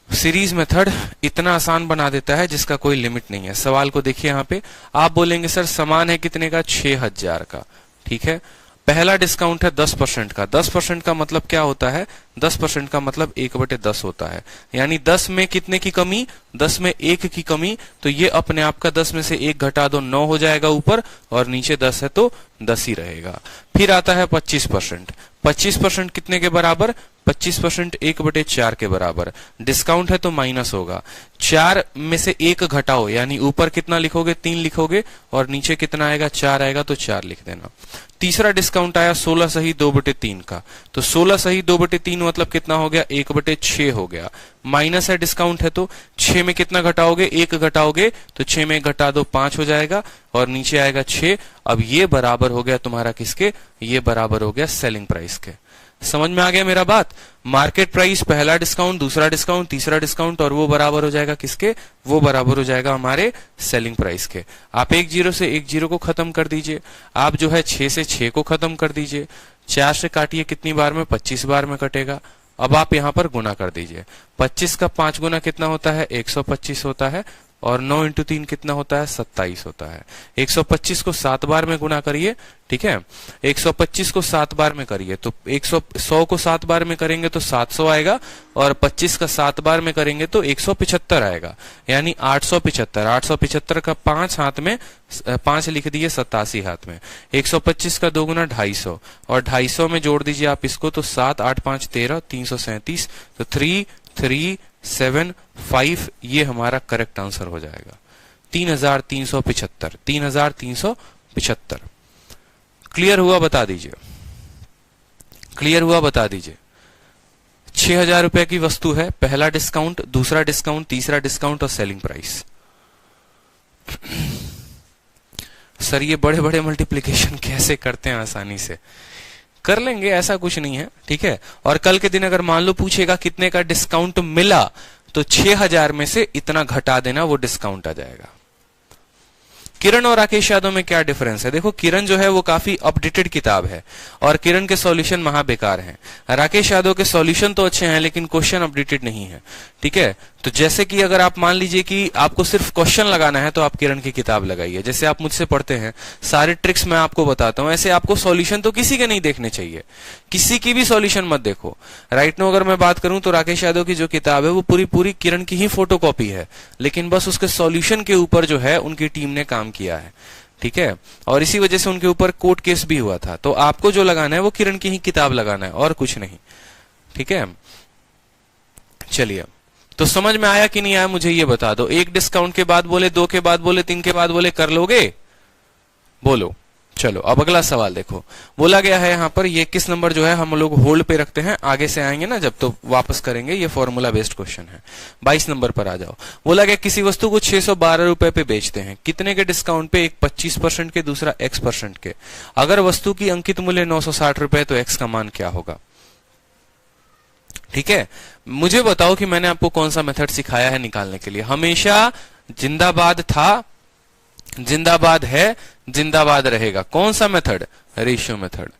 सीरीज मेथड इतना आसान बना देता है जिसका कोई लिमिट नहीं है। सवाल को देखिए, यहाँ पे आप बोलेंगे सर सामान है कितने का, 6000 का, ठीक है। पहला डिस्काउंट है 10% का। 10% का मतलब क्या होता है, 10% का मतलब 1/10 होता है, यानी 10 में कितने की कमी, 10 में 1 की कमी। तो ये अपने आप का 10 में से 1 घटा दो, 9 हो जाएगा ऊपर, और नीचे 10 है तो 10 ही रहेगा। फिर आता है 25%। 25% कितने के बराबर, 25% 1/4 के बराबर। डिस्काउंट है तो माइनस होगा, 4 में से 1 घटाओ, यानी ऊपर कितना लिखोगे, 3 लिखोगे, और नीचे कितना आएगा, 4 आएगा तो 4 लिख देना। तीसरा डिस्काउंट आया 16 सही 2/3 का, तो 16 सही 2/3 मतलब कितना हो गया, 1/6 हो गया। माइनस है, डिस्काउंट है तो 6 में कितना घटाओगे, 1 घटाओगे, तो 6 में घटा दो 5 हो जाएगा, और नीचे आएगा 6। अब ये बराबर हो गया तुम्हारा किसके, ये बराबर हो गया सेलिंग प्राइस के। समझ में आ गया मेरा बात। मार्केट प्राइस, पहला डिस्काउंट, दूसरा डिस्काउंट, तीसरा डिस्काउंट, और वो बराबर हो जाएगा किसके, वो बराबर हो जाएगा हमारे सेलिंग प्राइस के। आप 1 0 से 1 0 को खत्म कर दीजिए, आप जो है 6 से 6 को खत्म कर दीजिए, 4 से काटिए कितनी बार में, 25 बार में कटेगा। अब आप यहां पर गुना कर दीजिए, 25 का 5 गुना कितना होता है, 125 होता है, और 9 × 3 कितना होता है, 27 होता है। 125 को 7 बार में गुना करिए, ठीक है, 125 को 7 बार में करिए तो 100 को 7 बार में करेंगे तो 700 आएगा, और 25 का 7 बार में करेंगे तो 175 आएगा, यानी 875। 875 का 5 हाथ में, 5 लिख दिए, 87 हाथ में। 125 का 2 गुना 250, और 250 में जोड़ दीजिए आप इसको तो 7 8 5 13, 337, तो 3375 ये हमारा करेक्ट आंसर हो जाएगा। 3375, 3375। क्लियर हुआ बता दीजिए, क्लियर हुआ बता दीजिए। 6000 रुपए की वस्तु है, पहला डिस्काउंट, दूसरा डिस्काउंट, तीसरा डिस्काउंट और सेलिंग प्राइस। सर ये बड़े बड़े मल्टीप्लिकेशन कैसे करते हैं, आसानी से कर लेंगे, ऐसा कुछ नहीं है, ठीक है। और कल के दिन अगर मान लो पूछेगा कितने का डिस्काउंट मिला, तो 6000 में से इतना घटा देना, वो डिस्काउंट आ जाएगा। किरण और राकेश यादव में क्या डिफरेंस है, देखो किरण जो है वो काफी अपडेटेड किताब है, और किरण के सॉल्यूशन महा बेकार हैं। राकेश यादव के सॉल्यूशन तो अच्छे हैं लेकिन क्वेश्चन अपडेटेड नहीं है, ठीक है। तो जैसे कि अगर आप मान लीजिए कि आपको सिर्फ क्वेश्चन लगाना है तो आप किरण की किताब लगाइए, जैसे आप मुझसे पढ़ते हैं, सारे ट्रिक्स मैं आपको बताता हूं, ऐसे आपको सॉल्यूशन तो किसी के नहीं देखने चाहिए, किसी की भी सॉल्यूशन मत देखो। राइट नो अगर मैं बात करूं तो राकेश यादव की जो किताब है वो पूरी पूरी किरण की ही फोटोकॉपी है, लेकिन बस उसके सॉल्यूशन के ऊपर जो है उनकी टीम ने काम किया है, ठीक है। और इसी वजह से उनके ऊपर कोर्ट केस भी हुआ था। तो आपको जो लगाना है वो किरण की ही किताब लगाना है, और कुछ नहीं, ठीक है। चलिए, तो समझ में आया कि नहीं आया मुझे ये बता दो। 1 डिस्काउंट के बाद बोले, 2 के बाद बोले, 3 के बाद बोले, कर लोगे, बोलो। चलो अब अगला सवाल देखो, बोला गया है यहाँ पर, ये किस नंबर जो है हम लोग होल्ड पे रखते हैं, आगे से आएंगे ना जब तो वापस करेंगे, ये फॉर्मूला बेस्ड क्वेश्चन है। 22 नंबर पर आ जाओ। बोला गया किसी वस्तु को 612 रुपए पे बेचते हैं, कितने के डिस्काउंट पे, एक 25% के, दूसरा X% के। अगर वस्तु की अंकित मूल्य 960 रुपए तो X का मान क्या होगा, ठीक है। मुझे बताओ कि मैंने आपको कौन सा मेथड सिखाया है निकालने के लिए। हमेशा जिंदाबाद था, जिंदाबाद है, जिंदाबाद रहेगा। कौन सा मेथड, रेशियो मेथड।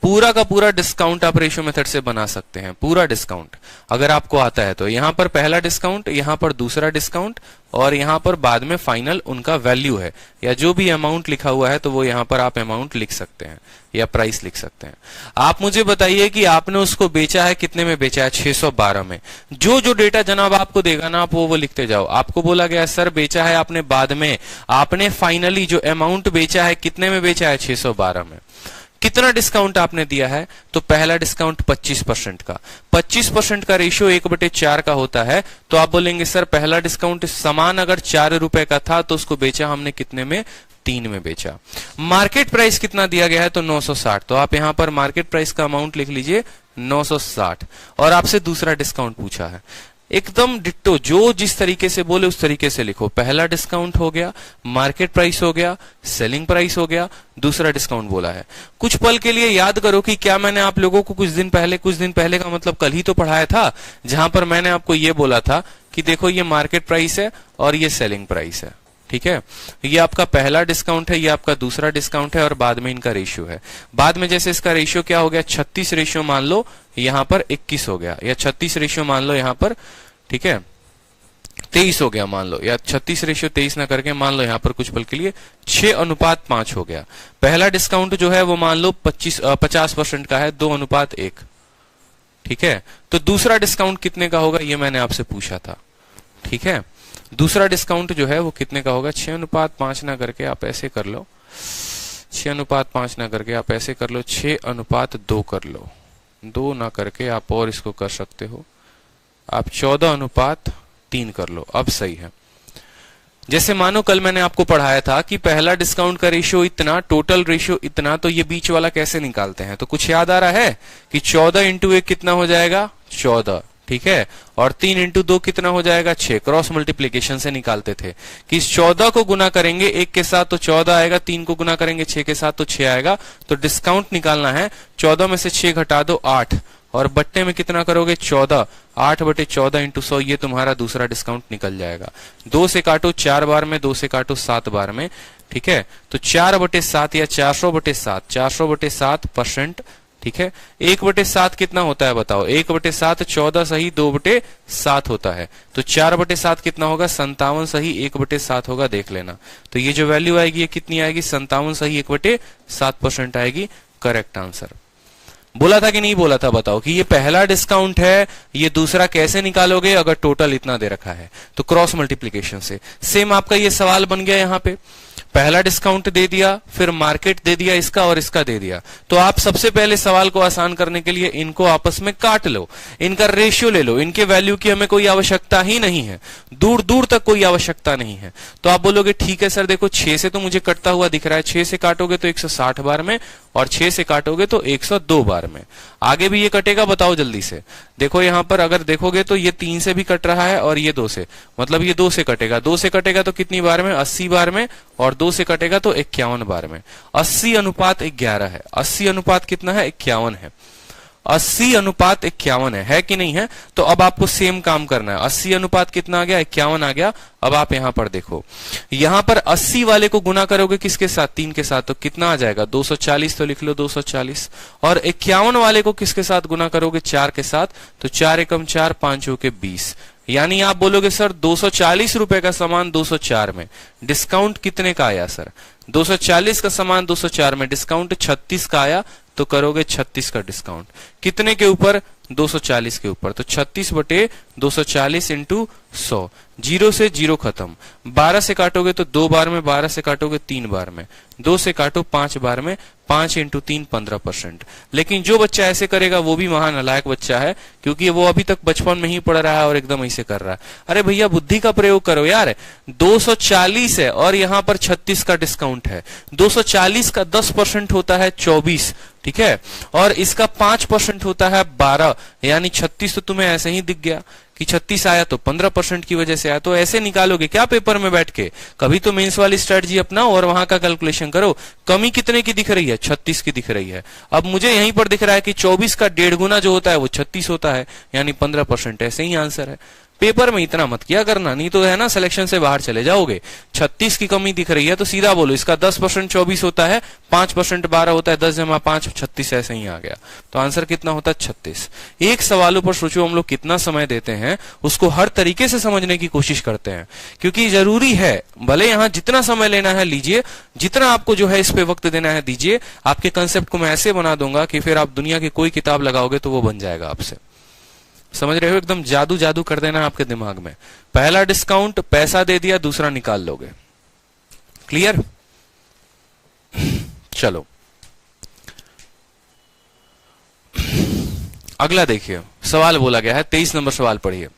पूरा का पूरा डिस्काउंट आप रेशियो मेथड से बना सकते हैं, पूरा डिस्काउंट अगर आपको आता है तो। यहां पर पहला डिस्काउंट, यहां पर दूसरा डिस्काउंट, और यहां पर बाद में फाइनल उनका वैल्यू है, या जो भी अमाउंट लिखा हुआ है तो वो यहां पर आप अमाउंट लिख सकते हैं या प्राइस लिख सकते हैं। आप मुझे बताइए कि आपने उसको बेचा है, कितने में बेचा है, 612 में। जो जो डेटा जनाब आपको देगा ना, आप वो लिखते जाओ। आपको बोला गया सर बेचा है आपने बाद में, आपने फाइनली जो अमाउंट बेचा है कितने में बेचा है, 612 में। कितना डिस्काउंट आपने दिया है? तो पहला डिस्काउंट 25% का। 25% का रेशियो 1/4 का होता है। तो आप बोलेंगे सर पहला डिस्काउंट सामान अगर 4 रुपए का था तो उसको बेचा हमने कितने में? 3 में बेचा। मार्केट प्राइस कितना दिया गया है? तो 960। तो आप यहां पर मार्केट प्राइस का अमाउंट लिख लीजिए 960। और आपसे दूसरा डिस्काउंट पूछा है, एकदम डिट्टो, जो जिस तरीके से बोले उस तरीके से लिखो। पहला डिस्काउंट हो गया, मार्केट प्राइस हो गया, सेलिंग प्राइस हो गया, दूसरा डिस्काउंट बोला है। कुछ पल के लिए याद करो कि क्या मैंने आप लोगों को कुछ दिन पहले का मतलब कल ही तो पढ़ाया था, जहां पर मैंने आपको ये बोला था कि देखो ये मार्केट प्राइस है और ये सेलिंग प्राइस है। ठीक है, ये आपका पहला डिस्काउंट है, ये आपका दूसरा डिस्काउंट है और बाद में इनका रेशियो है। बाद में जैसे इसका रेशियो क्या हो गया? 36 रेशियो मान लो, यहां पर 21 हो गया, या 36 रेशियो मान लो यहां पर, ठीक है 23 हो गया मान लो, या 36 रेशियो 23 ना करके मान लो यहां पर कुछ पल के लिए 6:5 हो गया। पहला डिस्काउंट जो है वो मान लो 50% का है, 2:1। ठीक है, तो दूसरा डिस्काउंट कितने का होगा ये मैंने आपसे पूछा था। ठीक है, दूसरा डिस्काउंट जो है वो कितने का होगा? 6:5 ना करके आप ऐसे कर लो, 6:5 ना करके आप ऐसे कर लो, 6:2 कर लो, 2 ना करके आप और इसको कर सकते हो, आप 14:3 कर लो। अब सही है। जैसे मानो कल मैंने आपको पढ़ाया था कि पहला डिस्काउंट का रेशियो इतना, टोटल रेशियो इतना, तो ये बीच वाला कैसे निकालते हैं? तो कुछ याद आ रहा है कि 14 × 1 कितना हो जाएगा? 14। ठीक है, और 3 × 2 कितना हो जाएगा? 6। क्रॉस मल्टीप्लीकेशन से निकालते थे कि इस 14 को गुना करेंगे 1 के साथ तो 14 आएगा, 3 को गुना करेंगे 6 के साथ तो 6 आएगा। तो डिस्काउंट निकालना है, 14 में से 6 घटा दो 8, और बट्टे में कितना करोगे? 14। 8/14 × 100, ये तुम्हारा दूसरा डिस्काउंट निकल जाएगा। 2 से काटो 4 बार में, 2 से काटो 7 बार में। ठीक है, तो 4/7 या 400/7, 400/7%। ठीक है, 1/7 कितना होता है बताओ? 1/7 14 सही 2/7 होता है, तो 4/7 कितना होगा? 57 सही 1/7 होगा, देख लेना। तो ये जो वैल्यू आएगी ये कितनी आएगी? 57 सही 1/7% आएगी। Correct answer. बोला था कि नहीं बोला था बताओ कि ये पहला डिस्काउंट है, ये दूसरा कैसे निकालोगे अगर टोटल इतना दे रखा है? तो क्रॉस मल्टीप्लीकेशन से। सेम आपका ये सवाल बन गया यहां पे, पहला डिस्काउंट दे दिया, फिर मार्केट दे दिया इसका और इसका दे दिया। तो आप सबसे पहले सवाल को आसान करने के लिए इनको आपस में काट लो, इनका रेशियो ले लो। इनके वैल्यू की हमें कोई आवश्यकता ही नहीं है, दूर दूर तक कोई आवश्यकता नहीं है। तो आप बोलोगे ठीक है सर, देखो 6 से तो मुझे कटता हुआ दिख रहा है, 6 से काटोगे तो 160 बार में, और 6 से काटोगे तो 102 बार में। आगे भी ये कटेगा, बताओ जल्दी से। देखो यहां पर अगर देखोगे तो ये 3 से भी कट रहा है और ये 2 से, मतलब ये 2 से कटेगा। 2 से कटेगा तो कितनी बार में? 80 बार में, और 2 से कटेगा तो 51 बार में। 80:11 है। 80 कितना है? 51 है। 80:51 है कि नहीं है? तो अब आपको सेम काम करना है। 80 कितना आ गया? 51 आ गया। अब आप यहां पर देखो, यहां पर 80 वाले को गुना करोगे किसके साथ? 3 के साथ, तो कितना आ जाएगा? 240। तो लिख लो 240। और 51 वाले को किसके साथ गुना करोगे? 4 के साथ, तो 4 एकम 4, 5 होके 20। यानी आप बोलोगे सर 240 रुपए का सामान 204 में, डिस्काउंट कितने का आया सर? 240 का सामान 204 में, डिस्काउंट 36 का आया। तो करोगे 36 का डिस्काउंट कितने के ऊपर? 240 के ऊपर। तो 36/240 × 100, 0 से 0 खत्म। 12 से काटोगे तो 2 बार में, 12 से काटोगे 3 बार में, 2 से काटो 5 बार में, 5 × 3 15%। लेकिन जो बच्चा ऐसे करेगा वो भी महान नालायक बच्चा है, क्योंकि वो अभी तक बचपन में ही पढ़ रहा है और एकदम ऐसे कर रहा है। अरे भैया बुद्धि का प्रयोग करो यार, 240 है और यहां पर 36 का डिस्काउंट है। 240 का 10% होता है 24, ठीक है, और इसका 5% होता है 12, यानी 36 तो तुम्हें ऐसे ही दिख गया कि 36 आया तो 15% की वजह से आया। तो ऐसे निकालोगे क्या पेपर में बैठ के? कभी तो मेंस वाली स्ट्रेटजी अपनाओ और वहां का कैलकुलेशन करो। कमी कितने की दिख रही है? 36 की दिख रही है। अब मुझे यहीं पर दिख रहा है कि 24 का 1.5 गुना जो होता है वो 36 होता है, यानी 15%। ऐसे ही आंसर है। पेपर में इतना मत किया करना, नहीं तो है ना सिलेक्शन से बाहर चले जाओगे। 36 की कमी दिख रही है तो सीधा बोलो इसका 10% 24 होता है, 5% 12 होता है, 10 जमा 5 36, ऐसे ही आ गया। तो आंसर कितना होता है? 36। एक सवालों पर सोचो हम लोग कितना समय देते हैं, उसको हर तरीके से समझने की कोशिश करते हैं, क्योंकि जरूरी है। भले यहां जितना समय लेना है लीजिए, जितना आपको जो है इस पे वक्त देना है दीजिए। आपके कंसेप्ट को मैं ऐसे बना दूंगा कि फिर आप दुनिया की कोई किताब लगाओगे तो वो बन जाएगा आपसे। समझ रहे हो? एकदम जादू जादू कर देना आपके दिमाग में। पहला डिस्काउंट, पैसा दे दिया, दूसरा निकाल लोगे। क्लियर? चलो अगला देखिए, सवाल बोला गया है 23 नंबर सवाल पढ़िए।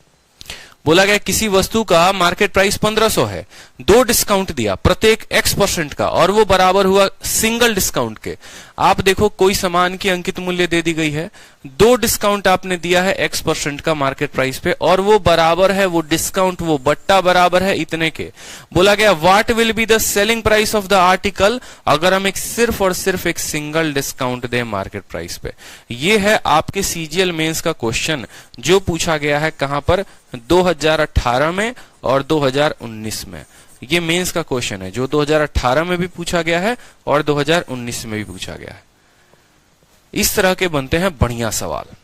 बोला गया किसी वस्तु का मार्केट प्राइस 1500 है, दो डिस्काउंट दिया प्रत्येक x% का और वो बराबर हुआ सिंगल डिस्काउंट के। आप देखो कोई सामान की अंकित मूल्य दे दी गई है, दो डिस्काउंट आपने दिया है x% का मार्केट प्राइस पे और वो बराबर है, वो डिस्काउंट वो बट्टा बराबर है इतने के। बोला गया what will be the selling price of the article अगर हम एक सिर्फ और सिर्फ एक सिंगल डिस्काउंट दें मार्केट प्राइस पे। ये है आपके सीजीएल मेंस का क्वेश्चन जो पूछा गया है कहां पर, 2018 में और 2019 में। ये मेंस का क्वेश्चन है जो 2018 में भी पूछा गया है और 2019 में भी पूछा गया है। इस तरह के बनते हैं बढ़िया सवाल।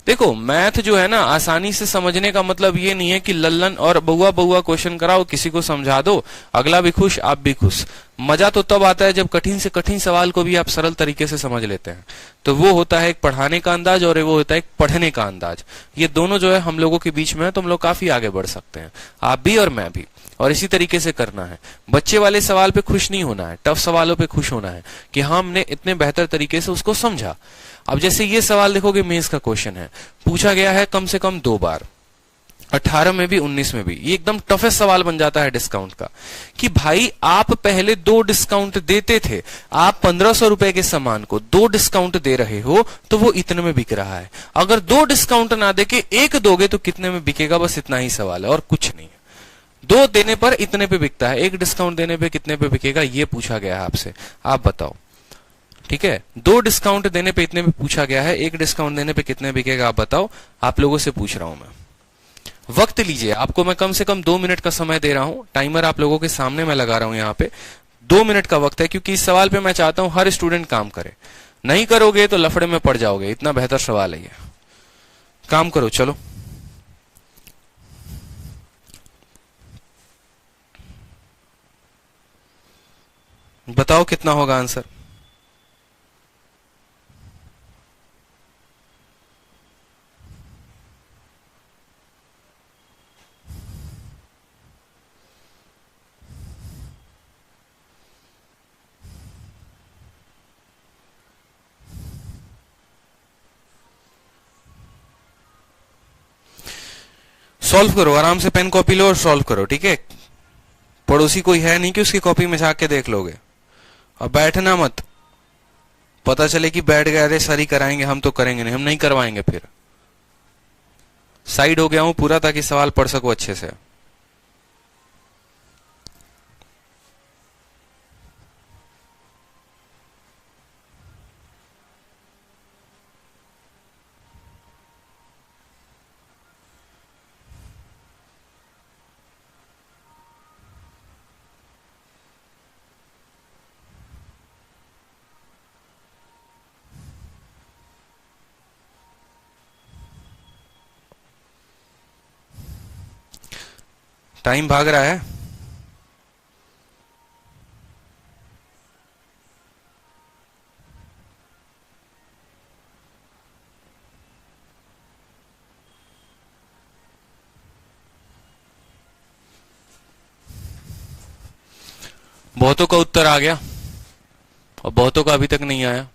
देखो मैथ जो है ना आसानी से समझने का मतलब ये नहीं है कि लल्लन और बउआ बउआ क्वेश्चन कराओ, किसी को समझा दो, अगला भी खुश आप भी खुश। मजा तो तब आता है जब कठिन से कठिन सवाल को भी आप सरल तरीके से समझ लेते हैं। तो वो होता है एक पढ़ाने का अंदाज और वो होता है एक पढ़ने का अंदाज। ये दोनों जो है हम लोगों के बीच में है तो हम लोग काफी आगे बढ़ सकते हैं, आप भी और मैं भी। और इसी तरीके से करना है। बच्चे वाले सवाल पे खुश नहीं होना है, टफ सवालों पे खुश होना है कि हमने इतने बेहतर तरीके से उसको समझा। अब जैसे ये सवाल देखोगे मेंस का क्वेश्चन है, पूछा गया है कम से कम 2 बार, 18 में भी 19 में भी। ये एकदम टफेस्ट सवाल बन जाता है डिस्काउंट का कि भाई आप पहले 2 डिस्काउंट देते थे, आप 1500 रुपए के सामान को 2 डिस्काउंट दे रहे हो तो वो इतने में बिक रहा है। अगर 2 डिस्काउंट ना देके 1 दोगे तो कितने में बिकेगा, बस इतना ही सवाल है और कुछ नहीं है। 2 देने पर इतने पे बिकता है, 1 डिस्काउंट देने पे कितने पे बिकेगा ये पूछा गया है आपसे, आप बताओ। ठीक है, 2 डिस्काउंट देने पे इतने पे पूछा गया है, 1 डिस्काउंट देने पे कितने बिकेगा आप बताओ। आप लोगों से पूछ रहा हूं मैं, वक्त लीजिए, आपको मैं कम से कम 2 मिनट का समय दे रहा हूं। टाइमर आप लोगों के सामने मैं लगा रहा हूं यहाँ पे, 2 मिनट का वक्त है क्योंकि इस सवाल पे मैं चाहता हूं हर स्टूडेंट काम करे। नहीं करोगे तो लफड़े में पड़ जाओगे, इतना बेहतर सवाल है ये। काम करो चलो। बताओ कितना होगा आंसर। सॉल्व करो, आराम से पेन कॉपी लो और सॉल्व करो। ठीक है, पड़ोसी कोई है नहीं कि उसकी कॉपी में झांक के देख लोगे। और बैठना मत, पता चले कि बैठ गए, अरे सर ही कराएंगे, हम तो करेंगे नहीं, हम नहीं करवाएंगे। फिर साइड हो गया हूं पूरा ताकि सवाल पढ़ सको अच्छे से। टाइम भाग रहा है। बहुतों का उत्तर आ गया और बहुतों का अभी तक नहीं आया।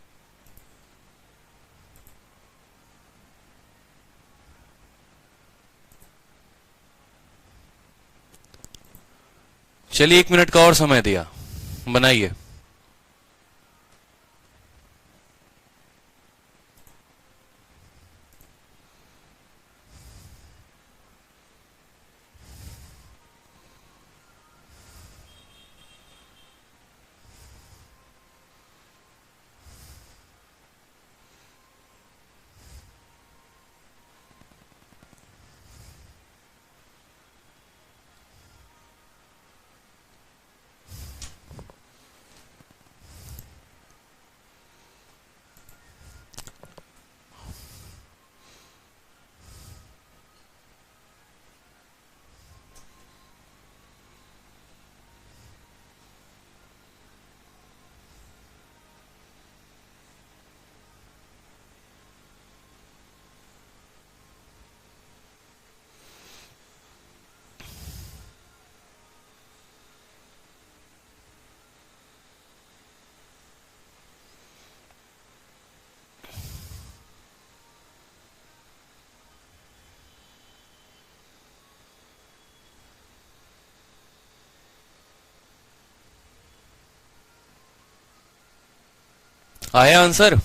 चलिए 1 मिनट का और समय दिया, बनाइए। आया आंसर?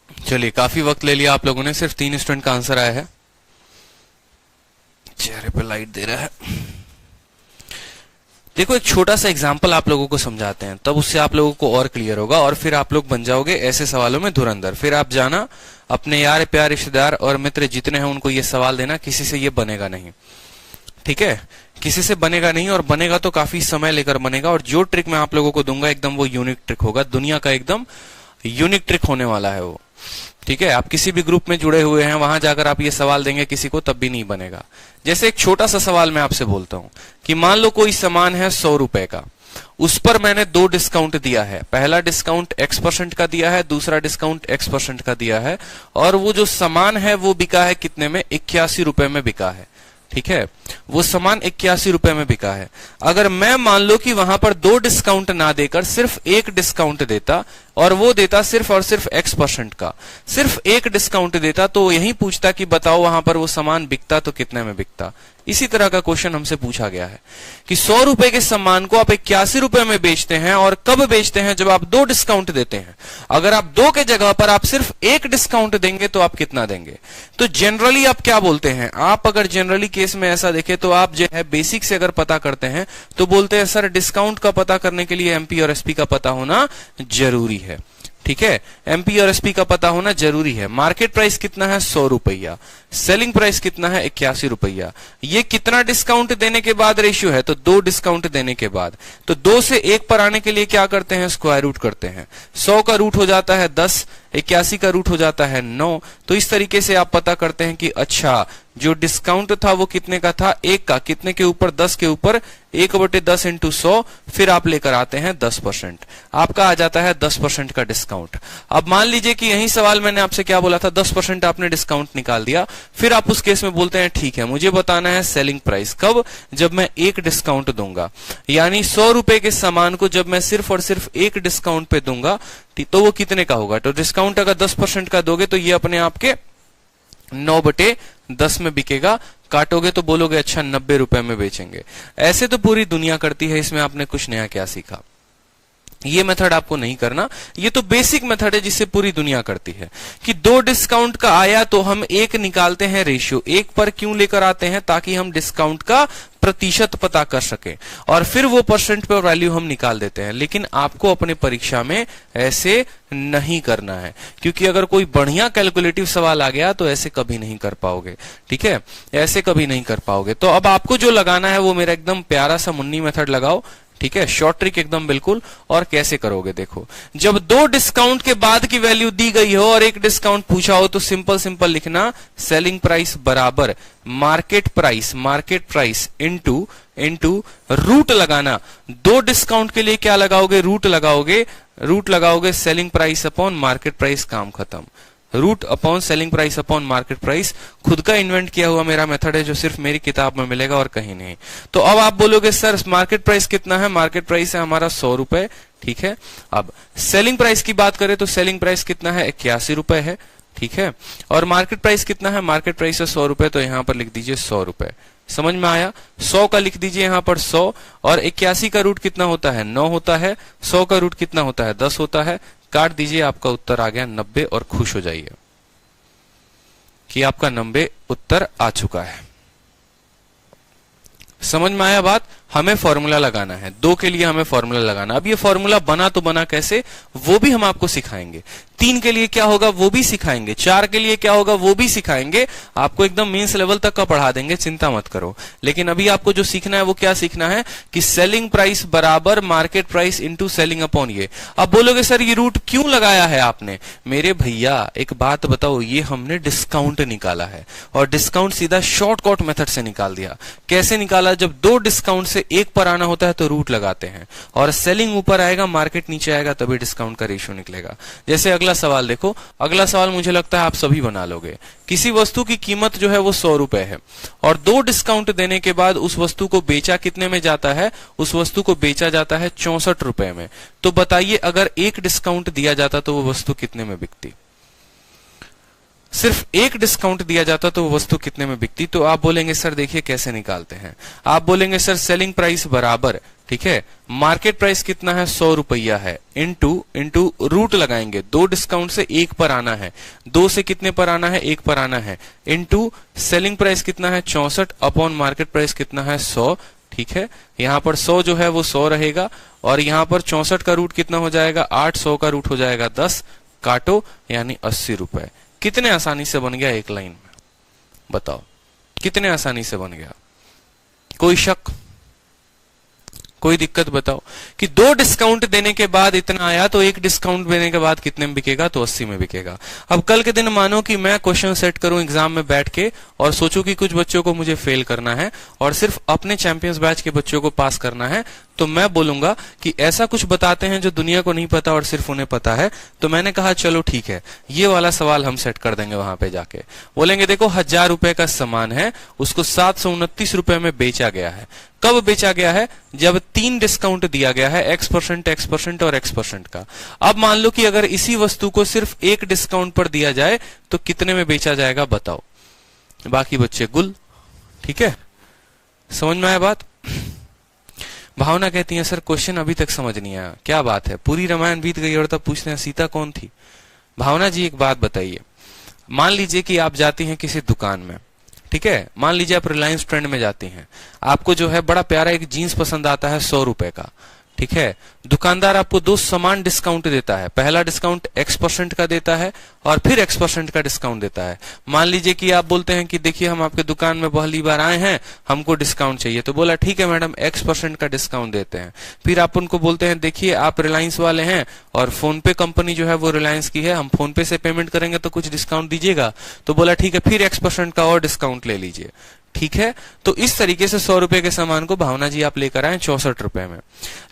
चलिए, काफी वक्त ले लिया आप लोगों ने, सिर्फ 3 स्टूडेंट का आंसर आया है। चेहरे पे लाइट दे रहा है। देखो, एक छोटा सा एग्जांपल आप लोगों को समझाते हैं, तब उससे आप लोगों को और क्लियर होगा और फिर आप लोग बन जाओगे ऐसे सवालों में धुरंधर। फिर आप जाना अपने यार प्यार रिश्तेदार और मित्र जितने हैं उनको ये सवाल देना, किसी से ये बनेगा नहीं, ठीक है? किसी से बनेगा नहीं, और बनेगा तो काफी समय लेकर बनेगा। और जो ट्रिक मैं आप लोगों को दूंगा एकदम वो यूनिक ट्रिक होगा, दुनिया का एकदम यूनिक ट्रिक होने वाला है वो, ठीक है? आप किसी भी ग्रुप में जुड़े हुए हैं, वहां जाकर आप ये सवाल देंगे किसी को, तब भी नहीं बनेगा। जैसे एक छोटा सा सवाल मैं आपसे बोलता हूं कि मान लो कोई सामान है 100 रुपए का, उस पर मैंने 2 डिस्काउंट दिया है। पहला डिस्काउंट X% का दिया है, दूसरा डिस्काउंट X% का दिया है, और वो जो सामान है वो बिका है कितने में? 81 रुपए में बिका है, ठीक है? वो सामान 81 रुपए में बिका है। अगर मैं मान लो कि वहां पर 2 डिस्काउंट ना देकर सिर्फ 1 डिस्काउंट देता, और वो देता सिर्फ और सिर्फ X% का, सिर्फ 1 डिस्काउंट देता, तो यही पूछता कि बताओ वहां पर वो सामान बिकता तो कितने में बिकता। इसी तरह का क्वेश्चन हमसे पूछा गया है कि 100 रुपए के सामान को आप 81 रुपए में बेचते हैं, और कब बेचते हैं? जब आप 2 डिस्काउंट देते हैं। अगर आप 2 के जगह पर आप सिर्फ 1 डिस्काउंट देंगे तो आप कितना देंगे? तो जनरली आप क्या बोलते हैं? आप अगर जनरली केस में ऐसा देखें तो आप जो है बेसिक से अगर पता करते हैं तो बोलते हैं सर डिस्काउंट का पता करने के लिए एमपी और एसपी का पता होना जरूरी है, ठीक है? एमपी और एसपी का पता होना जरूरी है। मार्केट प्राइस कितना है? 100 रुपया। सेलिंग प्राइस कितना है? 81 रुपया। ये कितना डिस्काउंट देने के बाद रेशियो है? तो 2 डिस्काउंट देने के बाद। तो 2 से 1 पर आने के लिए क्या करते हैं? स्क्वायर रूट करते हैं। 100 का रूट हो जाता है 10, 81 का रूट हो जाता है 9। तो इस तरीके से आप पता करते हैं कि अच्छा जो डिस्काउंट था वो कितने का था? 1 का। कितने के ऊपर? 10 के ऊपर। 1/10 इंटू 100, फिर आप लेकर आते हैं 10%। आपका आ जाता है 10% का डिस्काउंट। अब मान लीजिए कि यही सवाल मैंने आपसे क्या बोला था? 10% आपने डिस्काउंट निकाल दिया। फिर आप उस केस में बोलते हैं ठीक है मुझे बताना है सेलिंग प्राइस। कब? जब मैं 1 डिस्काउंट दूंगा। यानी 100 रुपए के सामान को जब मैं सिर्फ और सिर्फ 1 डिस्काउंट पे दूंगा तो वो कितने का होगा? तो डिस्काउंट अगर 10% का दोगे तो ये अपने आप के 9/10 में बिकेगा। काटोगे तो बोलोगे अच्छा 90 रुपए में बेचेंगे। ऐसे तो पूरी दुनिया करती है, इसमें आपने कुछ नया क्या सीखा? ये मेथड आपको नहीं करना। ये तो बेसिक मेथड है जिससे पूरी दुनिया करती है कि 2 डिस्काउंट का आया तो हम 1 निकालते हैं रेशियो। 1 पर क्यों लेकर आते हैं? ताकि हम डिस्काउंट का प्रतिशत पता कर सके, और फिर वो परसेंट पे वैल्यू हम निकाल देते हैं। लेकिन आपको अपने परीक्षा में ऐसे नहीं करना है, क्योंकि अगर कोई बढ़िया कैलकुलेटिव सवाल आ गया तो ऐसे कभी नहीं कर पाओगे, ठीक है? ऐसे कभी नहीं कर पाओगे। तो अब आपको जो लगाना है वो मेरा एकदम प्यारा सा मुन्नी मेथड लगाओ, ठीक है? शॉर्ट ट्रिक एकदम बिल्कुल। और कैसे करोगे देखो, जब 2 डिस्काउंट के बाद की वैल्यू दी गई हो और 1 डिस्काउंट पूछा हो तो सिंपल लिखना सेलिंग प्राइस बराबर मार्केट प्राइस इनटू रूट लगाना। 2 डिस्काउंट के लिए क्या लगाओगे? रूट लगाओगे selling price upon market price, काम खत्म। Root upon selling price upon market price खुद का इन्वेंट किया हुआ मेरा मेथड है जो सिर्फ मेरी किताब में मिलेगा और कहीं नहीं। तो अब आप बोलोगे सर मार्केट प्राइस कितना है? मार्केट प्राइस है हमारा 100 रुपए, ठीक है? अब सेलिंग प्राइस की बात करें तो सेलिंग प्राइस कितना है? 81 रुपए है, ठीक है? और मार्केट प्राइस कितना है? मार्केट प्राइस है 100 रुपए, तो यहां पर लिख दीजिए 100 रुपए। समझ में आया? 100 का लिख दीजिए यहां पर 100, और 81 का रूट कितना होता है? 9 होता है। 100 का रूट कितना होता है? 10 होता है। काट दीजिए, आपका उत्तर आ गया 90, और खुश हो जाइए कि आपका 90 उत्तर आ चुका है। समझ में आया बात? हमें फॉर्मूला लगाना है 2 के लिए, हमें फॉर्मूला लगाना। अब ये फॉर्मूला बना तो बना कैसे, वो भी हम आपको सिखाएंगे। 3 के लिए क्या होगा वो भी सिखाएंगे, 4 के लिए क्या होगा वो भी सिखाएंगे, आपको एकदम मेंस लेवल तक का पढ़ा देंगे, चिंता मत करो। लेकिन अभी आपको जो सीखना है वो क्या सीखना है कि सेलिंग प्राइस बराबर market price into selling upon ये। अब बोलोगे सर ये रूट क्यों लगाया है आपने? मेरे भैया एक बात बताओ, ये हमने डिस्काउंट निकाला है और डिस्काउंट सीधा शॉर्टकट मेथड से निकाल दिया। कैसे निकाला? जब दो डिस्काउंट से एक पर आना होता है तो रूट लगाते हैं, और सेलिंग ऊपर आएगा मार्केट नीचे आएगा तभी डिस्काउंट का रेशियो निकलेगा। जैसे अगला सवाल देखो, अगला सवाल मुझे लगता है आप सभी बना लोगे। किसी वस्तु की कीमत जो है वो 100 रुपए है और 2 डिस्काउंट देने के बाद उस वस्तु को बेचा कितने में जाता है? उस वस्तु को बेचा जाता है 64 रुपए में। तो बताइए अगर 1 डिस्काउंट दिया जाता तो वो वस्तु कितने में बिकती? सिर्फ 1 डिस्काउंट दिया जाता तो वो वस्तु कितने में बिकती? तो आप बोलेंगे सर देखिए कैसे निकालते हैं। आप बोलेंगे सर सेलिंग प्राइस बराबर, ठीक है, मार्केट प्राइस कितना है? 100 रुपया है, इंटू रूट लगाएंगे, 2 डिस्काउंट से 1 पर आना है, 2 से कितने पर आना है? 1 पर आना है, इंटू सेलिंग प्राइस कितना है? 64 अपॉन मार्केट प्राइस कितना है? 100। ठीक है, यहां पर 100 जो है वो 100 रहेगा और यहां पर 64 का रूट कितना हो जाएगा? 8, 100 का रूट हो जाएगा 10, काटो यानी 80 रुपए। कितने आसानी से बन गया एक लाइन में, बताओ कितने आसानी से बन गया? कोई शक, कोई दिक्कत बताओ कि 2 डिस्काउंट देने के बाद इतना आया तो 1 डिस्काउंट देने के बाद कितने में बिकेगा? तो 80 में बिकेगा। अब कल के दिन मानो कि मैं क्वेश्चन सेट करूं एग्जाम में बैठ के और सोचूं कि कुछ बच्चों को मुझे फेल करना है और सिर्फ अपने चैंपियंस बैच के बच्चों को पास करना है, तो मैं बोलूंगा कि ऐसा कुछ बताते हैं जो दुनिया को नहीं पता और सिर्फ उन्हें पता है। तो मैंने कहा चलो ठीक है, ये वाला सवाल हम सेट कर देंगे। वहां पे जाके बोलेंगे देखो 1000 रुपए का सामान है, उसको 729 रुपए में बेचा गया है। कब बेचा गया है? जब 3 डिस्काउंट दिया गया है, X% और X% का। अब मान लो कि अगर इसी वस्तु को सिर्फ 1 डिस्काउंट पर दिया जाए तो कितने में बेचा जाएगा बताओ? बाकी बच्चे गुल। ठीक है, समझ में आया बात? भावना कहती है सर क्वेश्चन अभी तक समझ नहीं आया। क्या बात है, पूरी रामायण बीत गई और तब पूछते हैं सीता कौन थी? भावना जी एक बात बताइए, मान लीजिए कि आप जाती हैं किसी दुकान में, ठीक है, मान लीजिए आप रिलायंस ट्रेंड में जाती हैं, आपको जो है बड़ा प्यारा एक जीन्स पसंद आता है 100 रुपए का, ठीक है, दुकानदार आपको 2 समान डिस्काउंट देता है। पहला डिस्काउंट X% का देता है और फिर X% का डिस्काउंट देता है। मान लीजिए कि आप बोलते हैं कि देखिए हम आपके दुकान में पहली बार आए हैं, हमको डिस्काउंट चाहिए। तो बोला ठीक है मैडम X% का डिस्काउंट देते हैं। फिर आप उनको बोलते हैं देखिए आप रिलायंस वाले हैं और फोन पे कंपनी जो है वो रिलायंस की है, हम फोन पे से पेमेंट करेंगे तो कुछ डिस्काउंट दीजिएगा। तो बोला ठीक है, फिर X% का और डिस्काउंट ले लीजिए। ठीक है, तो इस तरीके से 100 रुपए के सामान को भावना जी आप लेकर आए 64 रुपए में।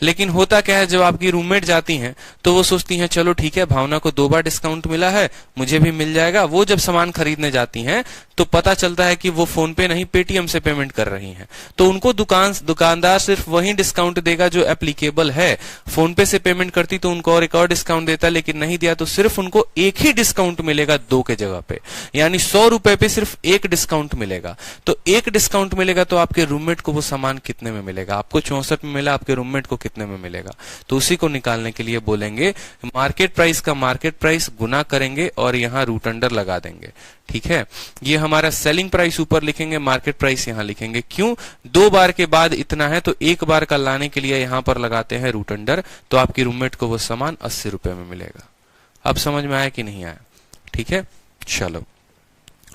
लेकिन होता क्या है, जब आपकी रूममेट जाती हैं तो वो सोचती हैं चलो ठीक है भावना को 2 बार डिस्काउंट मिला है, मुझे भी मिल जाएगा। वो जब सामान खरीदने जाती हैं तो पता चलता है कि वो फोन पे नहीं पेटीएम से पेमेंट कर रही हैं। तो उनको दुकानदार सिर्फ वही डिस्काउंट देगा जो एप्लीकेबल है। फोन पे से पेमेंट करती तो उनको और एक और डिस्काउंट देता, लेकिन नहीं दिया तो सिर्फ उनको एक ही डिस्काउंट मिलेगा 2 के जगह पे, यानी 100 रुपए पे सिर्फ 1 डिस्काउंट मिलेगा। तो 1 डिस्काउंट मिलेगा तो आपके रूममेट को वो सामान कितने में मिलेगा? आपको 64 में मिला, आपके रूममेट को कितने में मिलेगा? तो उसी को निकालने के लिए बोलेंगे मार्केट प्राइस का मार्केट प्राइस गुना करेंगे और यहां रूट अंडर लगा देंगे। ठीक है, ये हमारा सेलिंग प्राइस ऊपर लिखेंगे, मार्केट प्राइस यहां लिखेंगे। क्यों? 2 बार के बाद इतना है तो 1 बार का लाने के लिए यहां पर लगाते हैं रूट अंडर, तो आपकी रूममेट को वो सामान 80 रुपए में मिलेगा। अब समझ में आया कि नहीं आया? ठीक है, चलो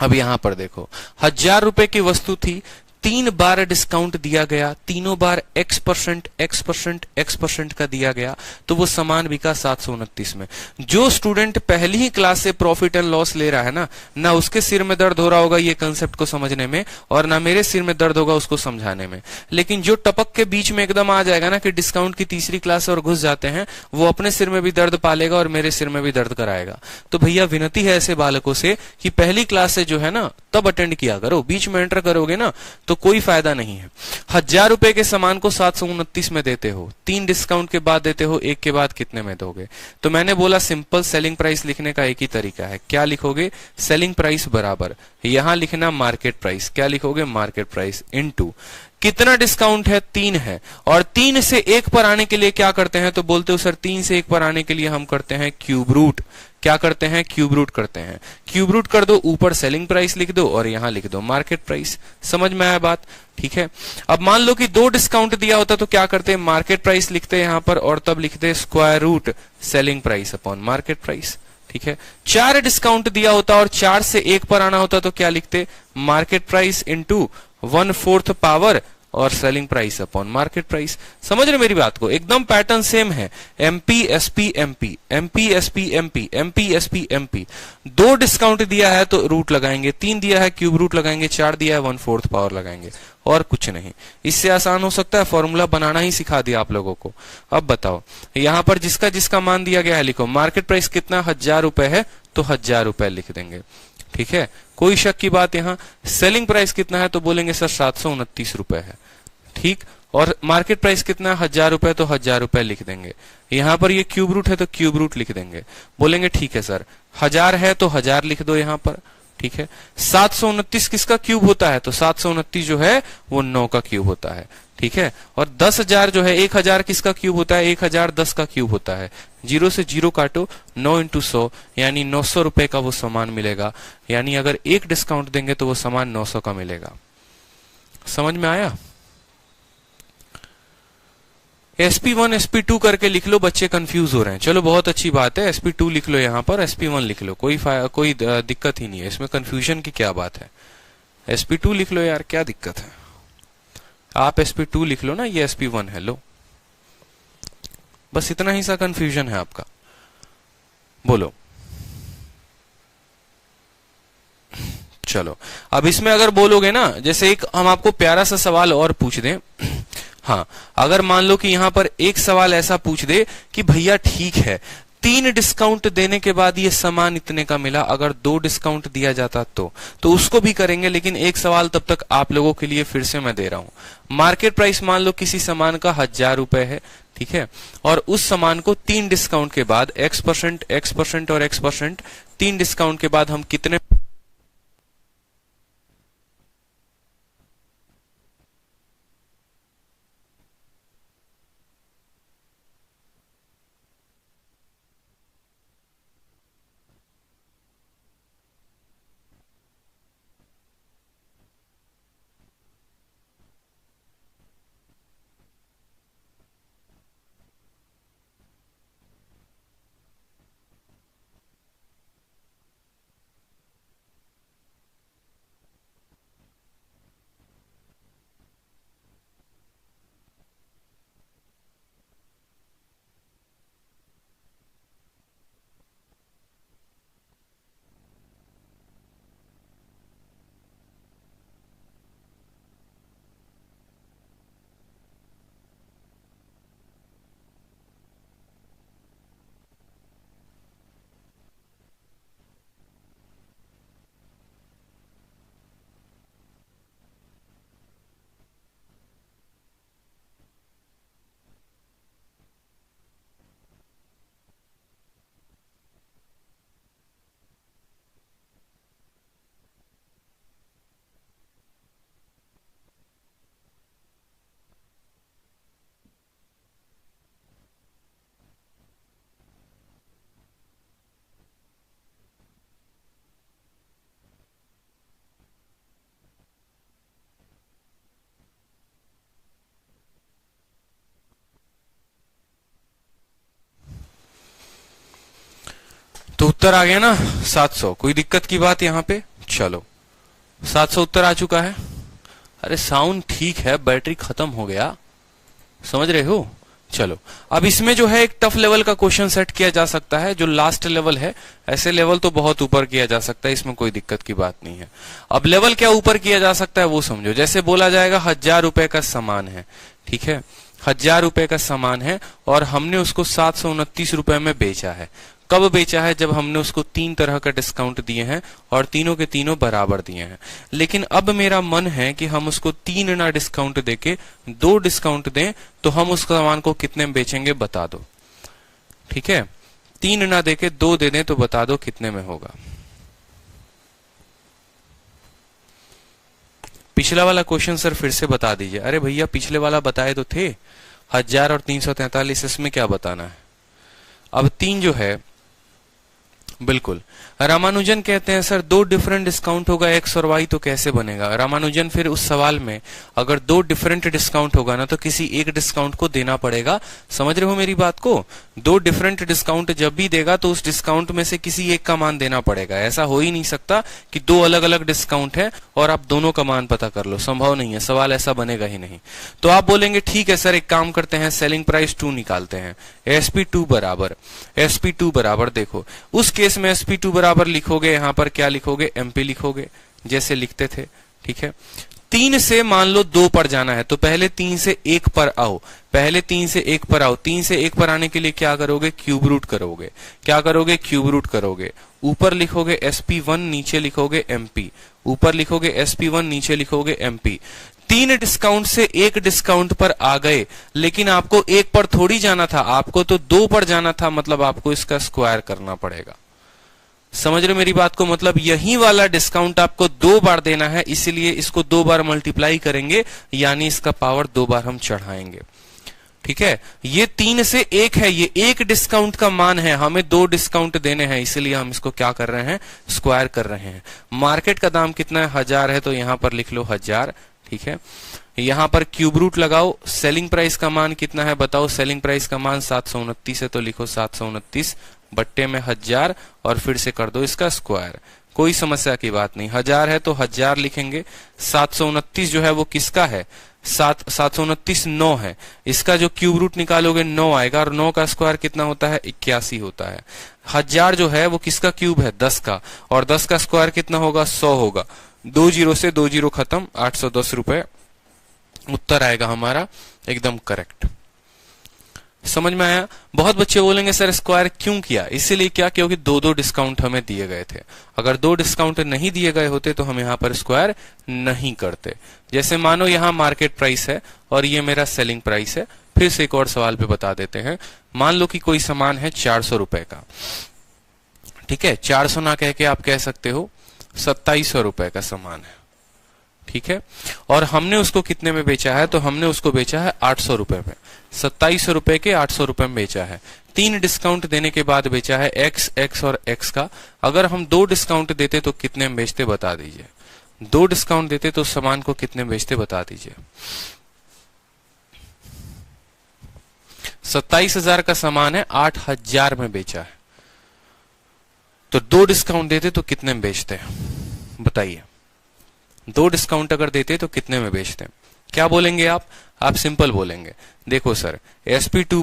अब यहां पर देखो 1000 रुपए की वस्तु थी, 3 बार डिस्काउंट दिया गया, तीनों बार X% का दिया गया, तो वो सामान बिका 729 में। जो स्टूडेंट पहली ही क्लास से प्रॉफिट एंड लॉस ले रहा है ना उसके सिर में दर्द हो रहा होगा ये कंसेप्ट को समझने में, और ना मेरे सिर में दर्द होगा उसको समझाने में। लेकिन जो टपक के बीच में एकदम आ जाएगा ना कि डिस्काउंट की तीसरी क्लास और घुस जाते हैं, वो अपने सिर में भी दर्द पालेगा और मेरे सिर में भी दर्द कराएगा। तो भैया विनती है ऐसे बालकों से कि पहली क्लास से जो है ना तब अटेंड किया करो, बीच में एंटर करोगे ना तो कोई फायदा नहीं है। 1000 रुपए के सामान को 729 में देते हो, 3 डिस्काउंट के बाद देते हो, 1 के बाद कितने में दोगे? तो मैंने बोला सिंपल सेलिंग प्राइस लिखने का एक ही तरीका है। क्या लिखोगे? सेलिंग प्राइस बराबर यहां लिखना मार्केट प्राइस। क्या लिखोगे? मार्केट प्राइस इनटू कितना डिस्काउंट है? 3 है, और 3 से 1 पर आने के लिए क्या करते हैं? तो बोलते हो सर 3 से 1 पर आने के लिए हम करते हैं क्यूब रूट। क्या करते हैं? क्यूब रूट करते हैं। क्यूब रूट कर दो, ऊपर सेलिंग प्राइस लिख दो और यहां लिख दो मार्केट प्राइस। समझ में आया बात? ठीक है, अब मान लो कि 2 डिस्काउंट दिया होता तो क्या करते हैं? मार्केट प्राइस लिखते हैं यहां पर और तब लिखते हैं square root selling price upon market price. ठीक है, 4 डिस्काउंट दिया होता और 4 से 1 पर आना होता तो क्या लिखते, मार्केट प्राइस इंटू 1/4 पावर और selling price upon market price. समझ रहे मेरी बात को, एकदम पैटर्न सेम है। MP SP MP, MP SP MP, MP SP MP. 2 discount दिया है तो रूट लगाएंगे, 3 दिया है क्यूब रूट लगाएंगे, 4 दिया है 1/4 पावर लगाएंगे, और कुछ नहीं। इससे आसान हो सकता है, फॉर्मूला बनाना ही सिखा दिया आप लोगों को। अब बताओ, यहां पर जिसका जिसका मान दिया गया है लिखो। मार्केट प्राइस कितना 1000 रुपए है तो 1000 रुपए लिख देंगे, ठीक है, कोई शक की बात यहाँ। सेलिंग प्राइस कितना है तो बोलेंगे सर 729 रुपए है, ठीक। और मार्केट प्राइस कितना है 1000 रुपए तो 1000 रुपए लिख देंगे। यहां पर ये क्यूब रूट है तो क्यूब रूट लिख देंगे। बोलेंगे ठीक है सर, 1000 है तो 1000 लिख दो यहां पर, ठीक है। 729 किसका क्यूब होता है तो 729 जो है वो 9 का क्यूब होता है, ठीक है। और 10,000 जो है 1000 किसका क्यूब होता है, 1000 10 का क्यूब होता है। 0 से 0 काटो, 9 इंटू 100 यानी 900 रुपए का वो सामान मिलेगा। यानी अगर 1 डिस्काउंट देंगे तो वो सामान 900 का मिलेगा। समझ में आया। SP1 SP2 करके लिख लो, बच्चे कंफ्यूज हो रहे हैं। चलो बहुत अच्छी बात है, SP2 लिख लो यहाँ पर, SP1 लिख लो, कोई दिक्कत ही नहीं है इसमें, कंफ्यूजन की क्या बात है। SP2 लिख लो यार, क्या दिक्कत है। आप SP2 लिख लो ना, ये SP1 है, लो बस इतना ही सा कंफ्यूजन है आपका। बोलो चलो, अब इसमें अगर बोलोगे ना, जैसे एक हम आपको प्यारा सा सवाल और पूछ दें। हाँ, अगर मान लो कि यहां पर एक सवाल ऐसा पूछ दे कि भैया ठीक है 3 डिस्काउंट देने के बाद ये सामान इतने का मिला, अगर 2 डिस्काउंट दिया जाता तो उसको भी करेंगे। लेकिन एक सवाल तब तक आप लोगों के लिए फिर से मैं दे रहा हूं। मार्केट प्राइस मान लो किसी सामान का 1000 रुपए है, ठीक है, और उस सामान को 3 डिस्काउंट के बाद X% X% और X% 3 डिस्काउंट के बाद हम कितने तो उत्तर आ गया ना 700। कोई दिक्कत की बात यहाँ पे। चलो 700 उत्तर आ चुका है। अरे साउंड ठीक है, बैटरी खत्म हो गया, समझ रहे हो। चलो अब इसमें जो है एक टफ लेवल का क्वेश्चन सेट किया जा सकता है, जो लास्ट लेवल है। ऐसे लेवल तो बहुत ऊपर किया जा सकता है, इसमें कोई दिक्कत की बात नहीं है। अब लेवल क्या ऊपर किया जा सकता है वो समझो। जैसे बोला जाएगा 1000 रुपए का सामान है, ठीक है, 1000 रुपए का सामान है और हमने उसको 729 रुपए में बेचा है। कब बेचा है, जब हमने उसको 3 तरह का डिस्काउंट दिए हैं और तीनों के तीनों बराबर दिए हैं। लेकिन अब मेरा मन है कि हम उसको 3 ना डिस्काउंट देके 2 डिस्काउंट दें, तो हम उस सामान को कितने में बेचेंगे बता दो, ठीक है। 3 ना देके 2 दे दें तो बता दो कितने में होगा। पिछला वाला क्वेश्चन सर फिर से बता दीजिए। अरे भैया पिछले वाला बताए तो थे, 1000 और 343, इसमें क्या बताना है। अब 3 जो है बिल्कुल। रामानुजन कहते हैं सर दो डिफरेंट डिस्काउंट होगा एक्स और वाई तो कैसे बनेगा। रामानुजन फिर उस सवाल में अगर दो डिफरेंट डिस्काउंट होगा ना तो किसी एक डिस्काउंट को देना पड़ेगा। समझ रहे हो मेरी बात को? दो डिफरेंट डिस्काउंट जब भी देगा तो उस डिस्काउंट में से किसी एक का मान देना पड़ेगा। ऐसा हो ही नहीं सकता कि दो अलग अलग डिस्काउंट है और आप दोनों का मान पता कर लो, संभव नहीं है, सवाल ऐसा बनेगा ही नहीं। तो आप बोलेंगे ठीक है सर एक काम करते हैं सेलिंग प्राइस 2 निकालते हैं। SP2 बराबर देखो उस केस में SP2 बराबर लिखोगे, यहां पर क्या लिखोगे, MP लिखोगे जैसे लिखते थे। ठीक है, 3 से मान लो 2 पर जाना है तो पहले 3 से 1 पर आओ, पहले 3 से 1 पर आओ। 3 से 1 पर आने के लिए क्या करोगे, क्यूब रूट करोगे। क्या करोगे, क्यूब रूट करोगे। ऊपर लिखोगे SP1 नीचे लिखोगे MP, ऊपर लिखोगे SP1 नीचे लिखोगे MP। 3 डिस्काउंट से 1 डिस्काउंट पर आ गए, लेकिन आपको 1 पर थोड़ी जाना था, आपको तो 2 पर जाना था, मतलब आपको इसका स्क्वायर करना पड़ेगा। समझ रहे मेरी बात को? मतलब यही वाला डिस्काउंट आपको 2 बार देना है, इसीलिए इसको 2 बार मल्टीप्लाई करेंगे, यानी इसका पावर 2 बार हम चढ़ाएंगे। ठीक है, ये 3 से 1 है, ये 1 डिस्काउंट का मान है, हमें 2 डिस्काउंट देने हैं, इसलिए हम इसको क्या कर रहे हैं, स्क्वायर कर रहे हैं। मार्केट का दाम कितना है, 1000 है, तो यहां पर लिख लो 1000। ठीक है, यहां पर क्यूब रूट लगाओ। सेलिंग प्राइस का मान कितना है बताओ, सेलिंग प्राइस का मान 729 है, तो लिखो 729 बट्टे में 1000 और फिर से कर दो इसका स्क्वायर। कोई समस्या की बात नहीं, 1000 है तो 1000 लिखेंगे। 729 जो है वो किसका है, 729 9 है, इसका जो क्यूब रूट निकालोगे 9 आएगा, और 9 का स्क्वायर कितना होता है, 81 होता है। 1000 जो है वो किसका क्यूब है, 10 का, और 10 का स्क्वायर कितना होगा, 100 होगा। 2 जीरो से 2 जीरो खत्म, 810 रुपए उत्तर आएगा हमारा, एकदम करेक्ट। समझ में आया? बहुत बच्चे बोलेंगे सर स्क्वायर क्यों किया, इसीलिए क्या, क्योंकि 2 डिस्काउंट हमें दिए गए थे। अगर 2 डिस्काउंट नहीं दिए गए होते तो हम यहाँ पर स्क्वायर नहीं करते। जैसे मानो यहाँ मार्केट प्राइस है और ये मेरा सेलिंग प्राइस है। फिर से एक और सवाल पे बता देते हैं। मान लो कि कोई सामान है 400 रुपए का। ठीक है, 400 ना कह के आप कह सकते हो 2700 रुपए का सामान है। ठीक है, और हमने उसको कितने में बेचा है, तो हमने उसको बेचा है 800 रुपए में। 2700 रुपए के 800 रुपए में बेचा है। 3 डिस्काउंट देने के बाद बेचा है x और x का। अगर हम 2 डिस्काउंट देते तो कितने में बेचते बता दीजिए। 2 डिस्काउंट देते तो सामान को कितने में बेचते बता दीजिए। 27,000 का सामान है, 8,000 में बेचा है, तो 2 डिस्काउंट देते तो कितने में बेचते हैं बताइए। 2 डिस्काउंट अगर देते तो कितने में बेचते हैं? क्या बोलेंगे आप सिंपल बोलेंगे। देखो सर SP2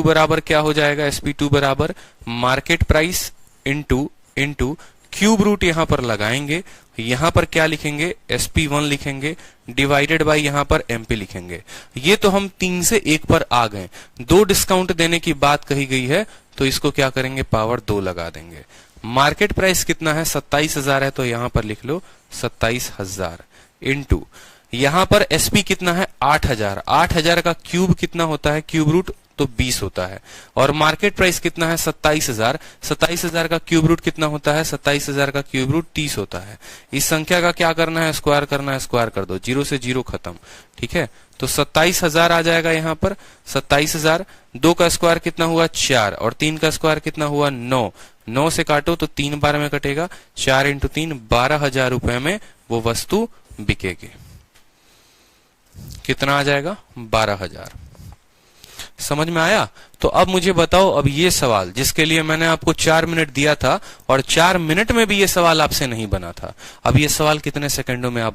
बराबर क्या हो जाएगा, SP2 बराबर market price into cube root यहां पर लगाएंगे, यहां पर क्या लिखेंगे, SP1 लिखेंगे, डिवाइडेड बाय यहां पर MP लिखेंगे। ये तो हम 3 से 1 पर आ गए। 2 डिस्काउंट देने की बात कही गई है तो इसको क्या करेंगे, पावर 2 लगा देंगे। मार्केट प्राइस कितना है, 27,000 है, तो यहां पर लिख लो 27,000 इंटू यहां पर SP कितना है, 8,000। 8,000 का क्यूब कितना होता है, क्यूब रूट तो 20 होता है, और मार्केट प्राइस कितना है 27,000। 27,000 का क्यूब रूट कितना होता है, 27,000 का क्यूब रूट 30 होता है। इस संख्या का क्या करना है, स्क्वायर करना है, स्क्वायर कर दो, 0 से 0 खत्म। ठीक है, तो 27,000 आ जाएगा यहाँ पर। 27,000, 2 का स्क्वायर कितना हुआ 4, और 3 का स्क्वायर कितना हुआ 9। 9 से काटो तो 3 बार में कटेगा, 4 इंटू 3 12,000 रुपए में वो वस्तु बिकेगी। कितना आ जाएगा, 12,000। समझ में आया? तो अब मुझे बताओ, अब ये सवाल जिसके लिए मैंने आपको 4 मिनट दिया था और 4 मिनट में भी ये सवाल आपसे नहीं बना था, अब ये सवाल कितने सेकंडों में आप